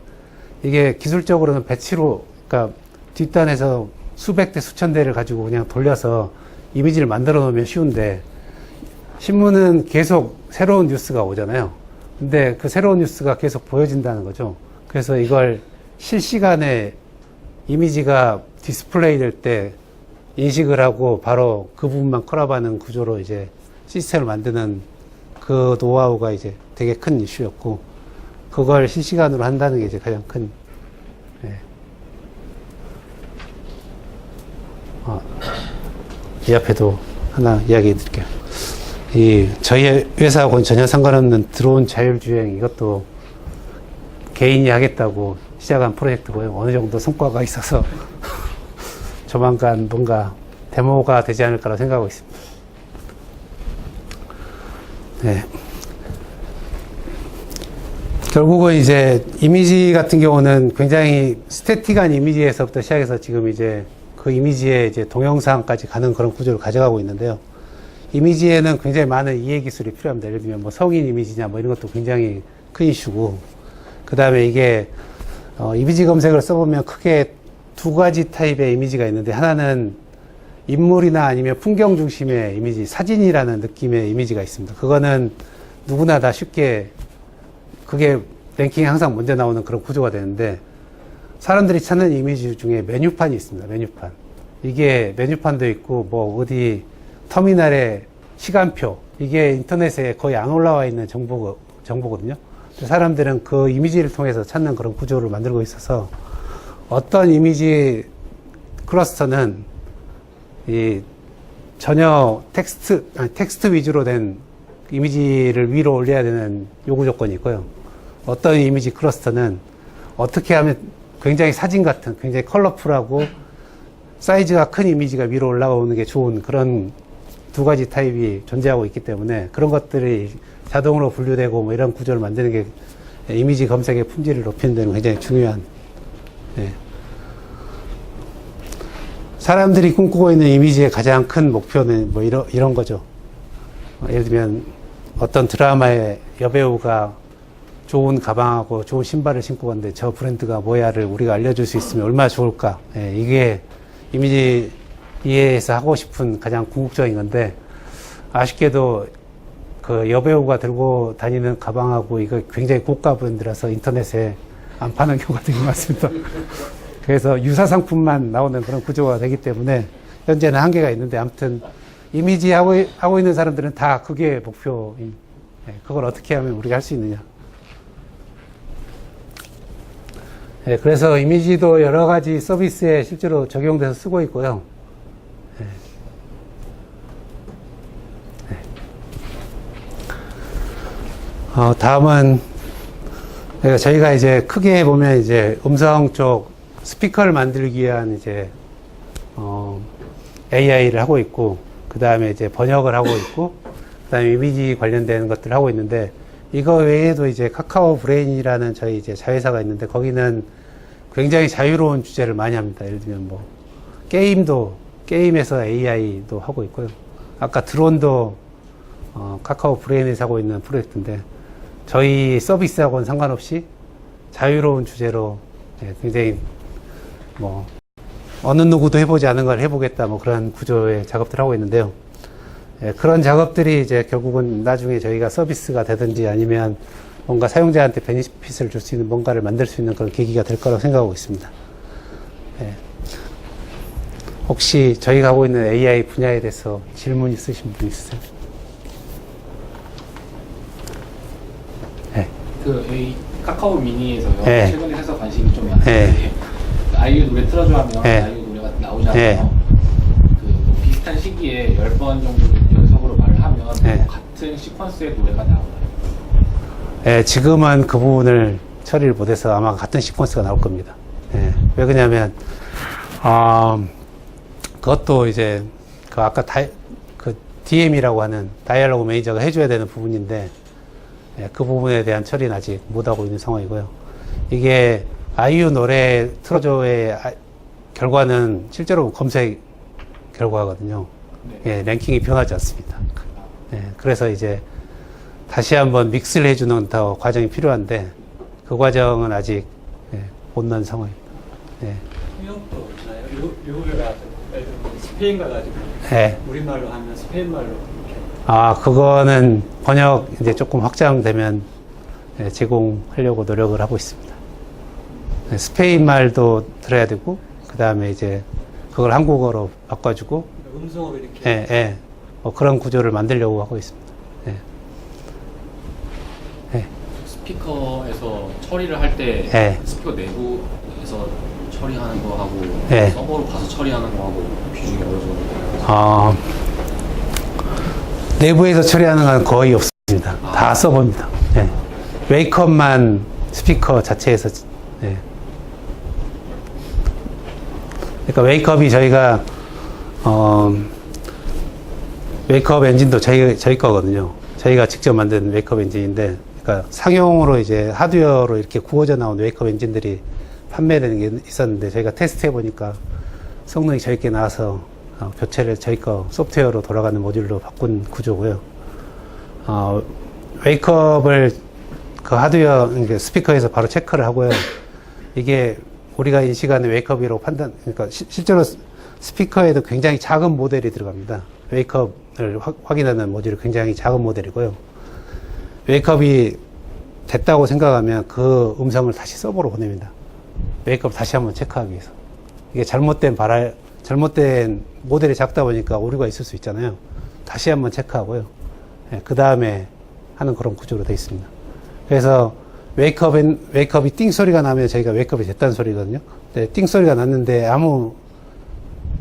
이게 기술적으로는 배치로, 그러니까 뒷단에서 수백 대 수천 대를 가지고 그냥 돌려서 이미지를 만들어 놓으면 쉬운데, 신문은 계속 새로운 뉴스가 오잖아요. 근데 그 새로운 뉴스가 계속 보여진다는 거죠. 그래서 이걸 실시간에 이미지가 디스플레이 될 때 인식을 하고 바로 그 부분만 컬업하는 구조로 이제 시스템을 만드는 그 노하우가 이제 되게 큰 이슈였고, 그걸 실시간으로 한다는 게 이제 가장 큰, 예. 이 앞에도 하나 이야기 드릴게요. 저희 회사하고는 전혀 상관없는 드론 자율주행, 이것도 개인이 하겠다고 시작한 프로젝트고요. 어느 정도 성과가 있어서 조만간 뭔가 데모가 되지 않을까라고 생각하고 있습니다. 네. 결국은 이제 이미지 같은 경우는 굉장히 스태틱한 이미지에서부터 시작해서 지금 이제 그 이미지에 이제 동영상까지 가는 그런 구조를 가져가고 있는데요. 이미지에는 굉장히 많은 이해 기술이 필요합니다. 예를 들면 뭐 성인 이미지냐 뭐 이런 것도 굉장히 큰 이슈고, 그 다음에 이게 이미지 검색을 써보면 크게 두 가지 타입의 이미지가 있는데, 하나는 인물이나 아니면 풍경 중심의 이미지, 사진이라는 느낌의 이미지가 있습니다. 그거는 누구나 다 쉽게, 그게 랭킹에 항상 먼저 나오는 그런 구조가 되는데, 사람들이 찾는 이미지 중에 메뉴판이 있습니다. 메뉴판. 이게 메뉴판도 있고 뭐 어디 터미널의 시간표, 이게 인터넷에 거의 안 올라와 있는 정보거든요. 사람들은 그 이미지를 통해서 찾는 그런 구조를 만들고 있어서, 어떤 이미지 클러스터는 전혀 텍스트 위주로 된 이미지를 위로 올려야 되는 요구 조건이 있고요. 어떤 이미지 클러스터는 어떻게 하면 굉장히 사진 같은, 굉장히 컬러풀하고 사이즈가 큰 이미지가 위로 올라오는 게 좋은, 그런 두 가지 타입이 존재하고 있기 때문에, 그런 것들이 자동으로 분류되고 뭐 이런 구조를 만드는 게 이미지 검색의 품질을 높이는 데는 굉장히 중요한, 예. 사람들이 꿈꾸고 있는 이미지의 가장 큰 목표는 뭐 이런 거죠. 예를 들면 어떤 드라마의 여배우가 좋은 가방하고 좋은 신발을 신고 갔는데 저 브랜드가 뭐야를 우리가 알려줄 수 있으면 얼마나 좋을까. 예, 이게 이미지 이해에서 하고 싶은 가장 궁극적인 건데, 아쉽게도 그 여배우가 들고 다니는 가방하고 이거 굉장히 고가 브랜드라서 인터넷에 안 파는 경우가 되게 많습니다. 그래서 유사 상품만 나오는 그런 구조가 되기 때문에 현재는 한계가 있는데, 아무튼 이미지 하고 있는 사람들은 다 그게 목표인, 예, 그걸 어떻게 하면 우리가 할 수 있느냐. 예, 그래서 이미지도 여러 가지 서비스에 실제로 적용돼서 쓰고 있고요. 예. 예. 다음은 저희가 이제 크게 보면 이제 음성 쪽 스피커를 만들기 위한 이제 AI를 하고 있고, 그 다음에 이제 번역을 하고 있고, 그 다음에 이미지 관련된 것들을 하고 있는데, 이거 외에도 이제 카카오 브레인이라는 저희 이제 자회사가 있는데, 거기는 굉장히 자유로운 주제를 많이 합니다. 예를 들면 뭐 게임에서 AI도 하고 있고요. 아까 드론도 카카오 브레인에서 하고 있는 프로젝트인데, 저희 서비스하고는 상관없이 자유로운 주제로, 예, 굉장히 뭐 어느 누구도 해보지 않은 걸 해보겠다, 뭐 그런 구조의 작업들을 하고 있는데요. 예, 그런 작업들이 이제 결국은 나중에 저희가 서비스가 되든지 아니면 뭔가 사용자한테 베니핏을 줄 수 있는 뭔가를 만들 수 있는 그런 계기가 될 거라고 생각하고 있습니다. 예. 혹시 저희가 하고 있는 AI 분야에 대해서 질문 있으신 분 있으세요? 예. 카카오 미니에서요. 네. 최근에 해서 관심이 좀 많은데, 네. 아이유 노래 틀어줘 하면 네. 아이유 노래가 나오잖아요. 네. 뭐 비슷한 시기에 10번 정도 연속으로 말을 하면 네. 뭐 같은 시퀀스의 노래가 나오나요? 예, 지금은 그 부분을 처리를 못해서 아마 같은 시퀀스가 나올 겁니다. 예, 왜 그러냐면, 그것도 이제, 그 아까 그 DM이라고 하는 다이얼로그 매니저가 해줘야 되는 부분인데, 예, 그 부분에 대한 처리는 아직 못하고 있는 상황이고요. 이게 아이유 노래 틀어줘의 결과는 실제로 검색 결과거든요. 네. 예, 랭킹이 변하지 않습니다. 예, 그래서 이제 다시 한번 믹스를 해주는 더 과정이 필요한데, 그 과정은 아직, 예, 못 난 상황입니다. 예. 통역도 있나요? 요거를 가지고 스페인 가가지고 예. 우리말로 하면 스페인말로 이렇게. 그거는 번역 이제 조금 확장되면 예, 제공하려고 노력을 하고 있습니다. 예, 스페인 말도 들어야 되고, 그 다음에 이제 그걸 한국어로 바꿔주고, 음성으로 이렇게. 예, 예. 그런 구조를 만들려고 하고 있습니다. 예. 예. 스피커에서 처리를 할 때 예. 스피커 내부에서 처리하는 거하고 예. 서버로 가서 처리하는 거하고 비중이 어느 정도 돼요? 내부에서 처리하는 건 거의 없습니다. 다 서버입니다. 예. 웨이크업만 스피커 자체에서, 예. 그러니까 웨이크업이 저희가, 웨이크업 엔진도 저희 거거든요. 저희가 직접 만든 웨이크업 엔진인데, 그러니까 상용으로 이제 하드웨어로 이렇게 구워져 나온 웨이크업 엔진들이 판매되는 게 있었는데, 저희가 테스트 해보니까 성능이 저희께 나와서 교체를 저희 거 소프트웨어로 돌아가는 모듈로 바꾼 구조고요. 웨이크업을 그 하드웨어, 스피커에서 바로 체크를 하고요. 이게 우리가 인식하는 웨이크업이라고 그러니까 실제로 스피커에도 굉장히 작은 모델이 들어갑니다. 웨이크업을 확인하는 모듈이 굉장히 작은 모델이고요. 웨이크업이 됐다고 생각하면 그 음성을 다시 서버로 보냅니다. 웨이크업 다시 한번 체크하기 위해서. 이게 잘못된 모델이 작다 보니까 오류가 있을 수 있잖아요. 다시 한번 체크하고요. 예, 그 다음에 하는 그런 구조로 되어 있습니다. 그래서 웨이크업이 띵 소리가 나면 저희가 웨이크업이 됐다는 소리거든요. 근데 띵 소리가 났는데 아무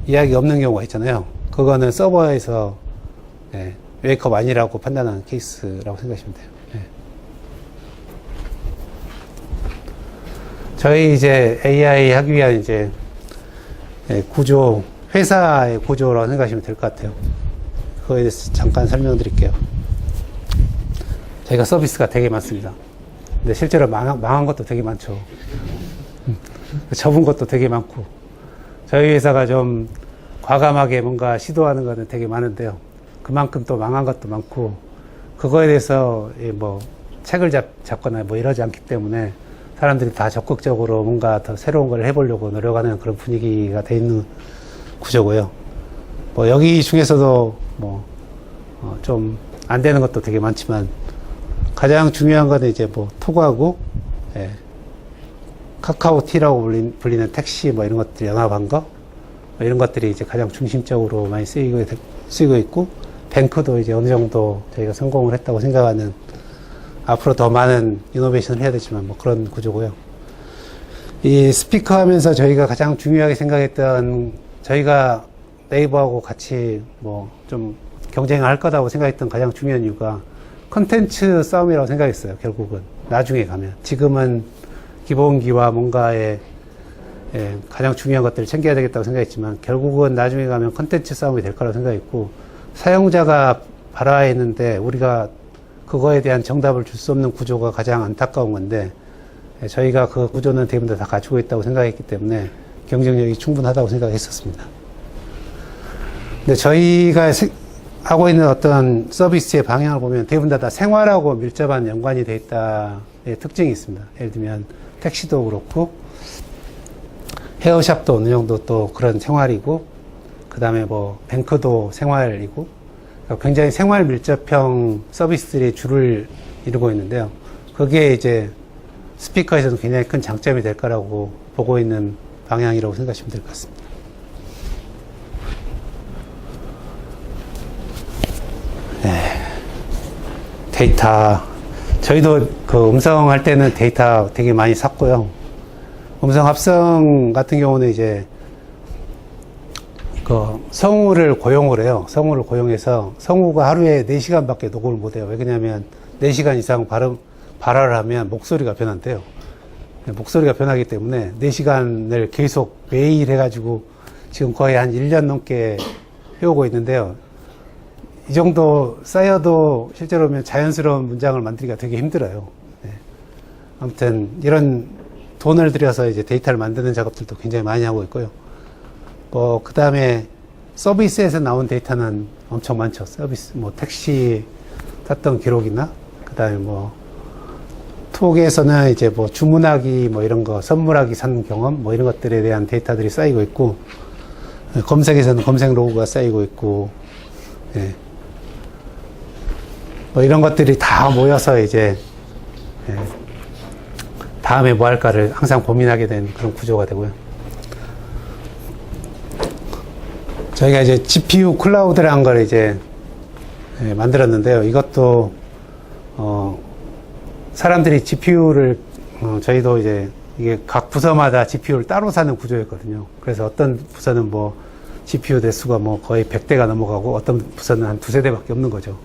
이야기 없는 경우가 있잖아요. 그거는 서버에서 예, 웨이크업 아니라고 판단하는 케이스라고 생각하시면 돼요. 예. 저희 이제 AI 하기 위한 이제 예, 구조, 회사의 구조라고 생각하시면 될 것 같아요. 그거에 대해서 잠깐 설명드릴게요. 저희가 서비스가 되게 많습니다. 근데 실제로 망한 것도 되게 많죠. 접은 것도 되게 많고. 저희 회사가 좀 과감하게 뭔가 시도하는 거는 되게 많은데요. 그만큼 또 망한 것도 많고, 그거에 대해서 뭐 책을 잡거나 뭐 이러지 않기 때문에 사람들이 다 적극적으로 뭔가 더 새로운 걸 해보려고 노력하는 그런 분위기가 돼 있는 구조고요. 뭐 여기 중에서도 뭐 좀 안 되는 것도 되게 많지만 가장 중요한 거는 이제 뭐 토그하고 예, 카카오티라고 불리는 택시 뭐 이런 것들 연합한 거 뭐 이런 것들이 이제 가장 중심적으로 많이 쓰이고 있고, 뱅크도 이제 어느 정도 저희가 성공을 했다고 생각하는, 앞으로 더 많은 이노베이션을 해야 되지만 뭐 그런 구조고요. 이 스피커 하면서 저희가 가장 중요하게 생각했던, 저희가 네이버하고 같이 뭐 좀 경쟁을 할 거다고 생각했던 가장 중요한 이유가 컨텐츠 싸움이라고 생각했어요. 결국은 나중에 가면, 지금은 기본기와 뭔가의 가장 중요한 것들을 챙겨야 되겠다고 생각했지만, 결국은 나중에 가면 컨텐츠 싸움이 될 거라고 생각했고, 사용자가 발화했는데 우리가 그거에 대한 정답을 줄 수 없는 구조가 가장 안타까운 건데, 저희가 그 구조는 대부분 다 갖추고 있다고 생각했기 때문에 경쟁력이 충분하다고 생각했었습니다. 근데 저희가 하고 있는 어떤 서비스의 방향을 보면 대부분 다 생활하고 밀접한 연관이 되어 있다의 특징이 있습니다. 예를 들면 택시도 그렇고 헤어샵도 어느 정도 또 그런 생활이고, 그 다음에 뭐 뱅크도 생활이고, 그러니까 굉장히 생활 밀접형 서비스들이 주를 이루고 있는데요. 그게 이제 스피커에서도 굉장히 큰 장점이 될 거라고 보고 있는 방향이라고 생각하시면 될 것 같습니다. 데이터, 저희도 그 음성 할 때는 데이터 되게 많이 샀고요. 음성 합성 같은 경우는 이제 그 성우를 고용을 해요. 성우를 고용해서 성우가 하루에 4시간밖에 녹음을 못 해요. 왜 그러냐면 4시간 이상 발화를 하면 목소리가 변한대요. 목소리가 변하기 때문에 4시간을 계속 매일 해가지고 지금 거의 한 1년 넘게 해오고 있는데요. 이 정도 쌓여도 실제로면 자연스러운 문장을 만들기가 되게 힘들어요. 네. 아무튼 이런 돈을 들여서 이제 데이터를 만드는 작업들도 굉장히 많이 하고 있고요. 뭐 그 다음에 서비스에서 나온 데이터는 엄청 많죠. 서비스 뭐 택시 탔던 기록이나, 그 다음에 뭐 톡에서는 이제 뭐 주문하기 뭐 이런 거, 선물하기 산 경험 뭐 이런 것들에 대한 데이터들이 쌓이고 있고, 검색에서는 검색 로그가 쌓이고 있고, 예. 뭐 이런 것들이 다 모여서 이제 예, 다음에 뭐 할까를 항상 고민하게 된 그런 구조가 되고요. 저희가 이제 GPU 클라우드라는 걸 이제 예, 만들었는데요. 이것도 사람들이 GPU를 저희도 이제 이게 각 부서마다 GPU를 따로 사는 구조였거든요. 그래서 어떤 부서는 뭐 GPU 대수가 뭐 거의 100대가 넘어가고 어떤 부서는 한 두세 대밖에 없는 거죠.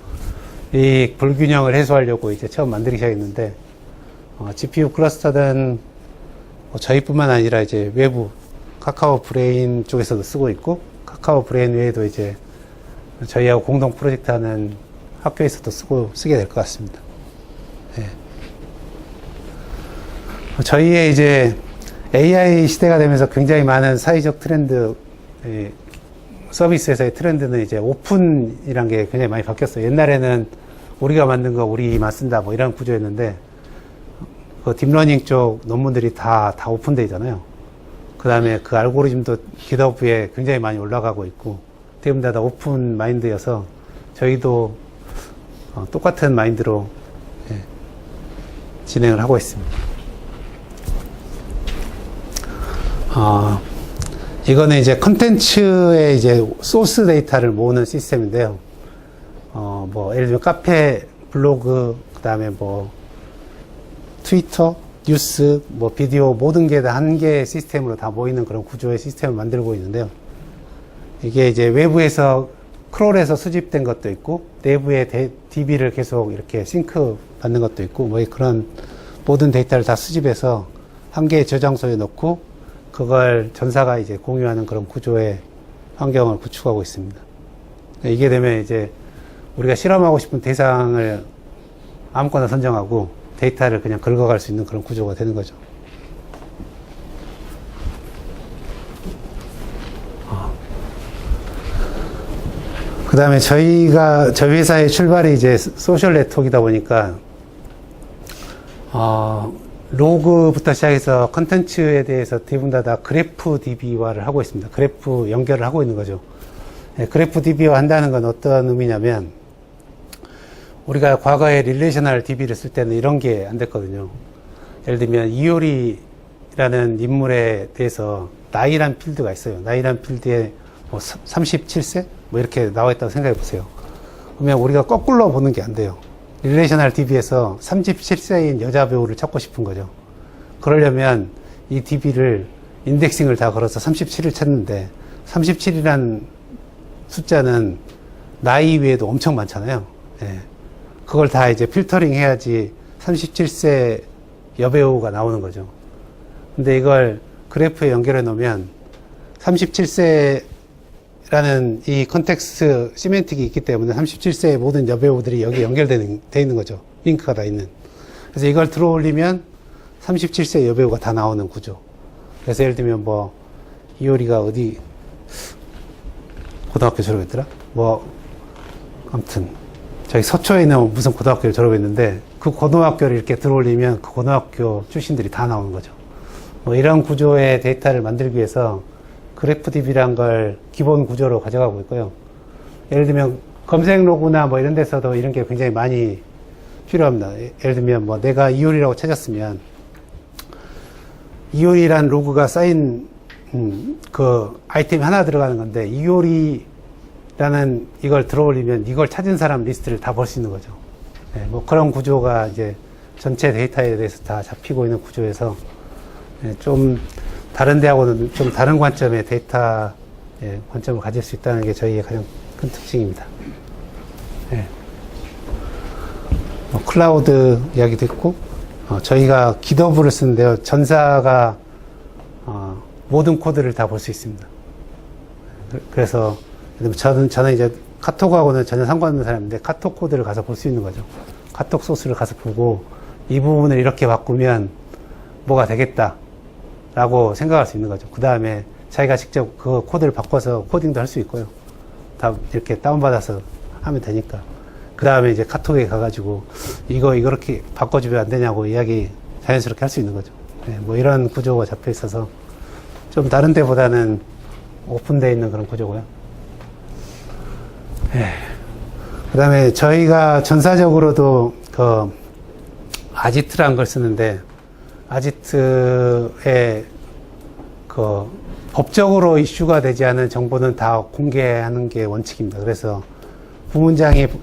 이 불균형을 해소하려고 이제 처음 만들기 시작했는데 GPU 클러스터는 저희뿐만 아니라 이제 외부 카카오 브레인 쪽에서도 쓰고 있고 카카오 브레인 외에도 이제 저희하고 공동 프로젝트 하는 학교에서도 쓰게 될 것 같습니다. 네. 저희의 이제 AI 시대가 되면서 굉장히 많은 사회적 트렌드, 서비스에서의 트렌드는 이제 오픈이란 게 굉장히 많이 바뀌었어요. 옛날에는 우리가 만든 거 우리만 쓴다 뭐 이런 구조였는데, 그 딥러닝 쪽 논문들이 다 오픈되어 있잖아요. 그 다음에 그 알고리즘도 GitHub에 굉장히 많이 올라가고 있고, 대부분 다 오픈 마인드여서 저희도 똑같은 마인드로 진행을 하고 있습니다. 이거는 이제 컨텐츠의 이제 소스 데이터를 모으는 시스템인데요. 뭐, 예를 들면 카페, 블로그, 그 다음에 뭐, 트위터, 뉴스, 뭐, 비디오, 모든 게 다 한 개의 시스템으로 다 모이는 그런 구조의 시스템을 만들고 있는데요. 이게 이제 외부에서 크롤에서 수집된 것도 있고, 내부에 DB를 계속 이렇게 싱크 받는 것도 있고, 뭐, 그런 모든 데이터를 다 수집해서 한 개의 저장소에 넣고, 그걸 전사가 이제 공유하는 그런 구조의 환경을 구축하고 있습니다. 이게 되면 이제 우리가 실험하고 싶은 대상을 아무거나 선정하고 데이터를 그냥 긁어갈 수 있는 그런 구조가 되는 거죠. 그 다음에 저희 회사의 출발이 이제 소셜 네트워크이다 보니까, 로그부터 시작해서 컨텐츠에 대해서 대부분 다 그래프 DB화를 하고 있습니다. 그래프 연결을 하고 있는 거죠. 그래프 DB화 한다는 건 어떤 의미냐면, 우리가 과거에 릴레이셔널 DB를 쓸 때는 이런 게 안 됐거든요. 예를 들면, 이효리라는 인물에 대해서 나이란 필드가 있어요. 나이란 필드에 뭐 37세? 뭐 이렇게 나와 있다고 생각해 보세요. 그러면 우리가 거꾸로 보는 게 안 돼요. 릴레이셔널 DB에서 37세인 여자 배우를 찾고 싶은 거죠. 그러려면 이 DB를 인덱싱을 다 걸어서 37을 찾는데 37이란 숫자는 나이 외에도 엄청 많잖아요. 예. 그걸 다 이제 필터링 해야지 37세 여배우가 나오는 거죠. 근데 이걸 그래프에 연결해 놓으면 37세 라는 이 컨텍스트 시멘틱이 있기 때문에 37세의 모든 여배우들이 여기 연결돼 있는 거죠. 링크가 다 있는. 그래서 이걸 들어 올리면 37세 여배우가 다 나오는 구조. 그래서 예를 들면 뭐 이효리가 어디 고등학교 졸업했더라? 뭐 아무튼 저희 서초에 있는 무슨 고등학교를 졸업했는데 그 고등학교를 이렇게 들어 올리면 그 고등학교 출신들이 다 나오는 거죠. 뭐 이런 구조의 데이터를 만들기 위해서 그래프DB란 걸 기본 구조로 가져가고 있고요. 예를 들면 검색 로그나 뭐 이런 데서도 이런 게 굉장히 많이 필요합니다. 예를 들면 뭐 내가 이효리라고 찾았으면 이효리란 로그가 쌓인 그 아이템이 하나 들어가는 건데 이효리라는 이걸 들어올리면 이걸 찾은 사람 리스트를 다 볼 수 있는 거죠. 네, 뭐 그런 구조가 이제 전체 데이터에 대해서 다 잡히고 있는 구조에서 좀 다른 데하고는 좀 다른 관점의 데이터 관점을 가질 수 있다는 게 저희의 가장 큰 특징입니다. 네. 클라우드 이야기도 있고, 저희가 GitHub를 쓰는데요. 전사가 모든 코드를 다 볼 수 있습니다. 그래서 저는 이제 카톡하고는 전혀 상관없는 사람인데 카톡 코드를 가서 볼 수 있는 거죠. 카톡 소스를 가서 보고 이 부분을 이렇게 바꾸면 뭐가 되겠다. 라고 생각할 수 있는 거죠. 그 다음에 자기가 직접 그 코드를 바꿔서 코딩도 할 수 있고요. 다 이렇게 다운받아서 하면 되니까. 그 다음에 이제 카톡에 가가지고 이거 이렇게 바꿔주면 안 되냐고 이야기 자연스럽게 할 수 있는 거죠. 네, 뭐 이런 구조가 잡혀 있어서 좀 다른 데보다는 오픈되어 있는 그런 구조고요. 네. 그 다음에 저희가 전사적으로도 그 아지트라는 걸 쓰는데, 아지트에 그 법적으로 이슈가 되지 않은 정보는 다 공개하는 게 원칙입니다. 그래서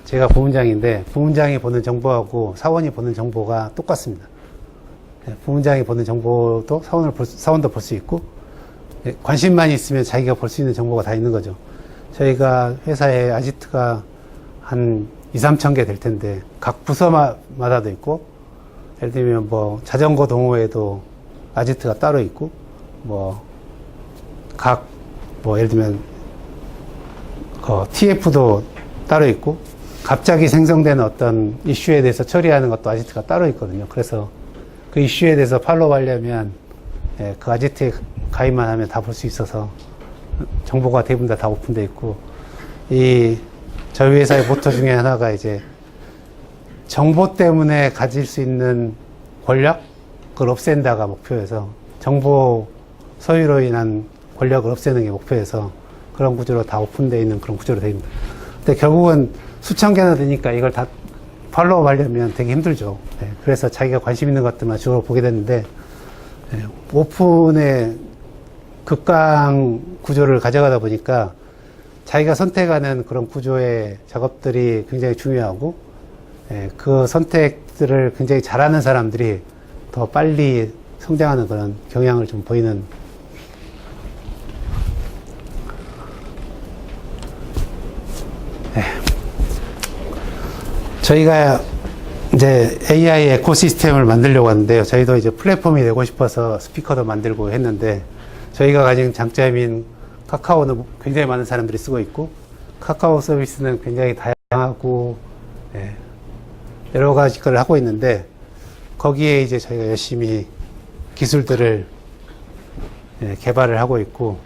제가 부문장인데, 부문장이 보는 정보하고 사원이 보는 정보가 똑같습니다. 부문장이 보는 정보도 사원도 볼 수 있고, 관심만 있으면 자기가 볼 수 있는 정보가 다 있는 거죠. 저희가 회사에 아지트가 한 2, 3천 개 될 텐데, 각 부서마다도 있고, 예를 들면 뭐 자전거 동호회도 아지트가 따로 있고, 예를 들면 TF도 따로 있고, 갑자기 생성되는 어떤 이슈에 대해서 처리하는 것도 아지트가 따로 있거든요. 그래서 그 이슈에 대해서 팔로우 하려면 그 아지트에 가입만 하면 다 볼 수 있어서 정보가 대부분 다 오픈되어 있고, 저희 회사의 모토 중에 하나가 이제 정보 때문에 가질 수 있는 권력을 없앤다가 목표여서, 정보 소유로 인한 권력을 없애는 게 목표여서 그런 구조로 다 오픈되어 있는 그런 구조로 되어 있습니다. 근데 결국은 수천 개나 되니까 이걸 다 팔로우 하려면 되게 힘들죠. 그래서 자기가 관심 있는 것들만 주로 보게 됐는데, 오픈의 극강 구조를 가져가다 보니까 자기가 선택하는 그런 구조의 작업들이 굉장히 중요하고, 그 선택들을 굉장히 잘하는 사람들이 더 빨리 성장하는 그런 경향을 좀 보이는. 저희가 이제 AI 에코시스템을 만들려고 하는데요. 저희도 이제 플랫폼이 되고 싶어서 스피커도 만들고 했는데, 저희가 가진 장점인 카카오는 굉장히 많은 사람들이 쓰고 있고, 카카오 서비스는 굉장히 다양하고, 여러 가지 걸 하고 있는데, 거기에 이제 저희가 열심히 기술들을 개발을 하고 있고,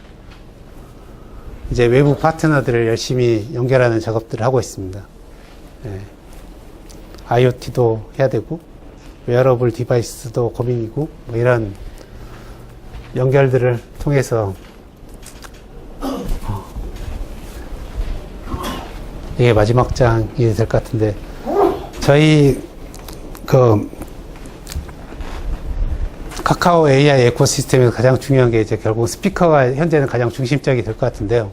이제 외부 파트너들을 열심히 연결하는 작업들을 하고 있습니다. IoT도 해야 되고, 웨어러블 디바이스도 고민이고, 뭐 이런 연결들을 통해서 이게 마지막 장이 될 것 같은데, 저희 카카오 AI 에코시스템에서 가장 중요한 게 이제 결국 스피커가 현재는 가장 중심적이 될 것 같은데요.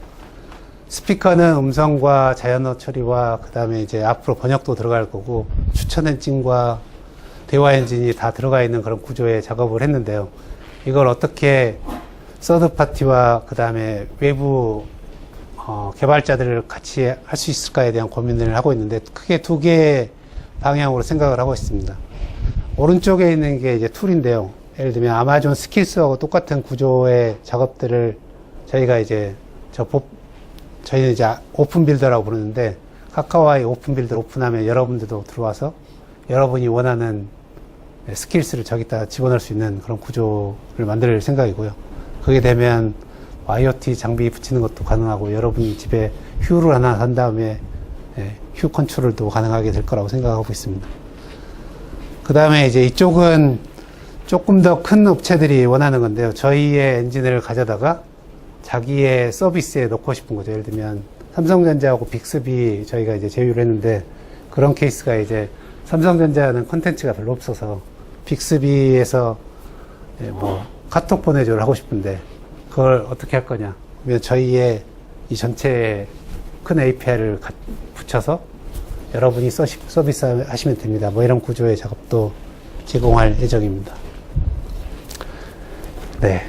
스피커는 음성과 자연어 처리와 그 다음에 이제 앞으로 번역도 들어갈 거고, 추천 엔진과 대화 엔진이 다 들어가 있는 그런 구조의 작업을 했는데요. 이걸 어떻게 서드 파티와 그 다음에 외부 개발자들을 같이 할 수 있을까에 대한 고민을 하고 있는데, 크게 두 개의 방향으로 생각을 하고 있습니다. 오른쪽에 있는 게 이제 툴인데요. 예를 들면 아마존 스킬스하고 똑같은 구조의 작업들을 저희가 이제 저희는 이제 오픈 빌더라고 부르는데, 카카오의 오픈 빌더를 오픈하면 여러분들도 들어와서 여러분이 원하는 스킬스를 저기다 집어넣을 수 있는 그런 구조를 만들 생각이고요. 그게 되면 IoT 장비 붙이는 것도 가능하고, 여러분이 집에 휴를 하나 산 다음에 휴 컨트롤도 가능하게 될 거라고 생각하고 있습니다. 그 다음에 이제 이쪽은 조금 더 큰 업체들이 원하는 건데요. 저희의 엔진을 가져다가 자기의 서비스에 넣고 싶은 거죠. 예를 들면 삼성전자하고 빅스비 저희가 이제 제휴를 했는데, 그런 케이스가 이제 삼성전자는 콘텐츠가 별로 없어서 빅스비에서 뭐 카톡 보내줘를 하고 싶은데, 그걸 어떻게 할 거냐. 그러면 저희의 이 전체 큰 API를 붙여서 여러분이 서비스 하시면 됩니다. 뭐 이런 구조의 작업도 제공할 예정입니다. 네.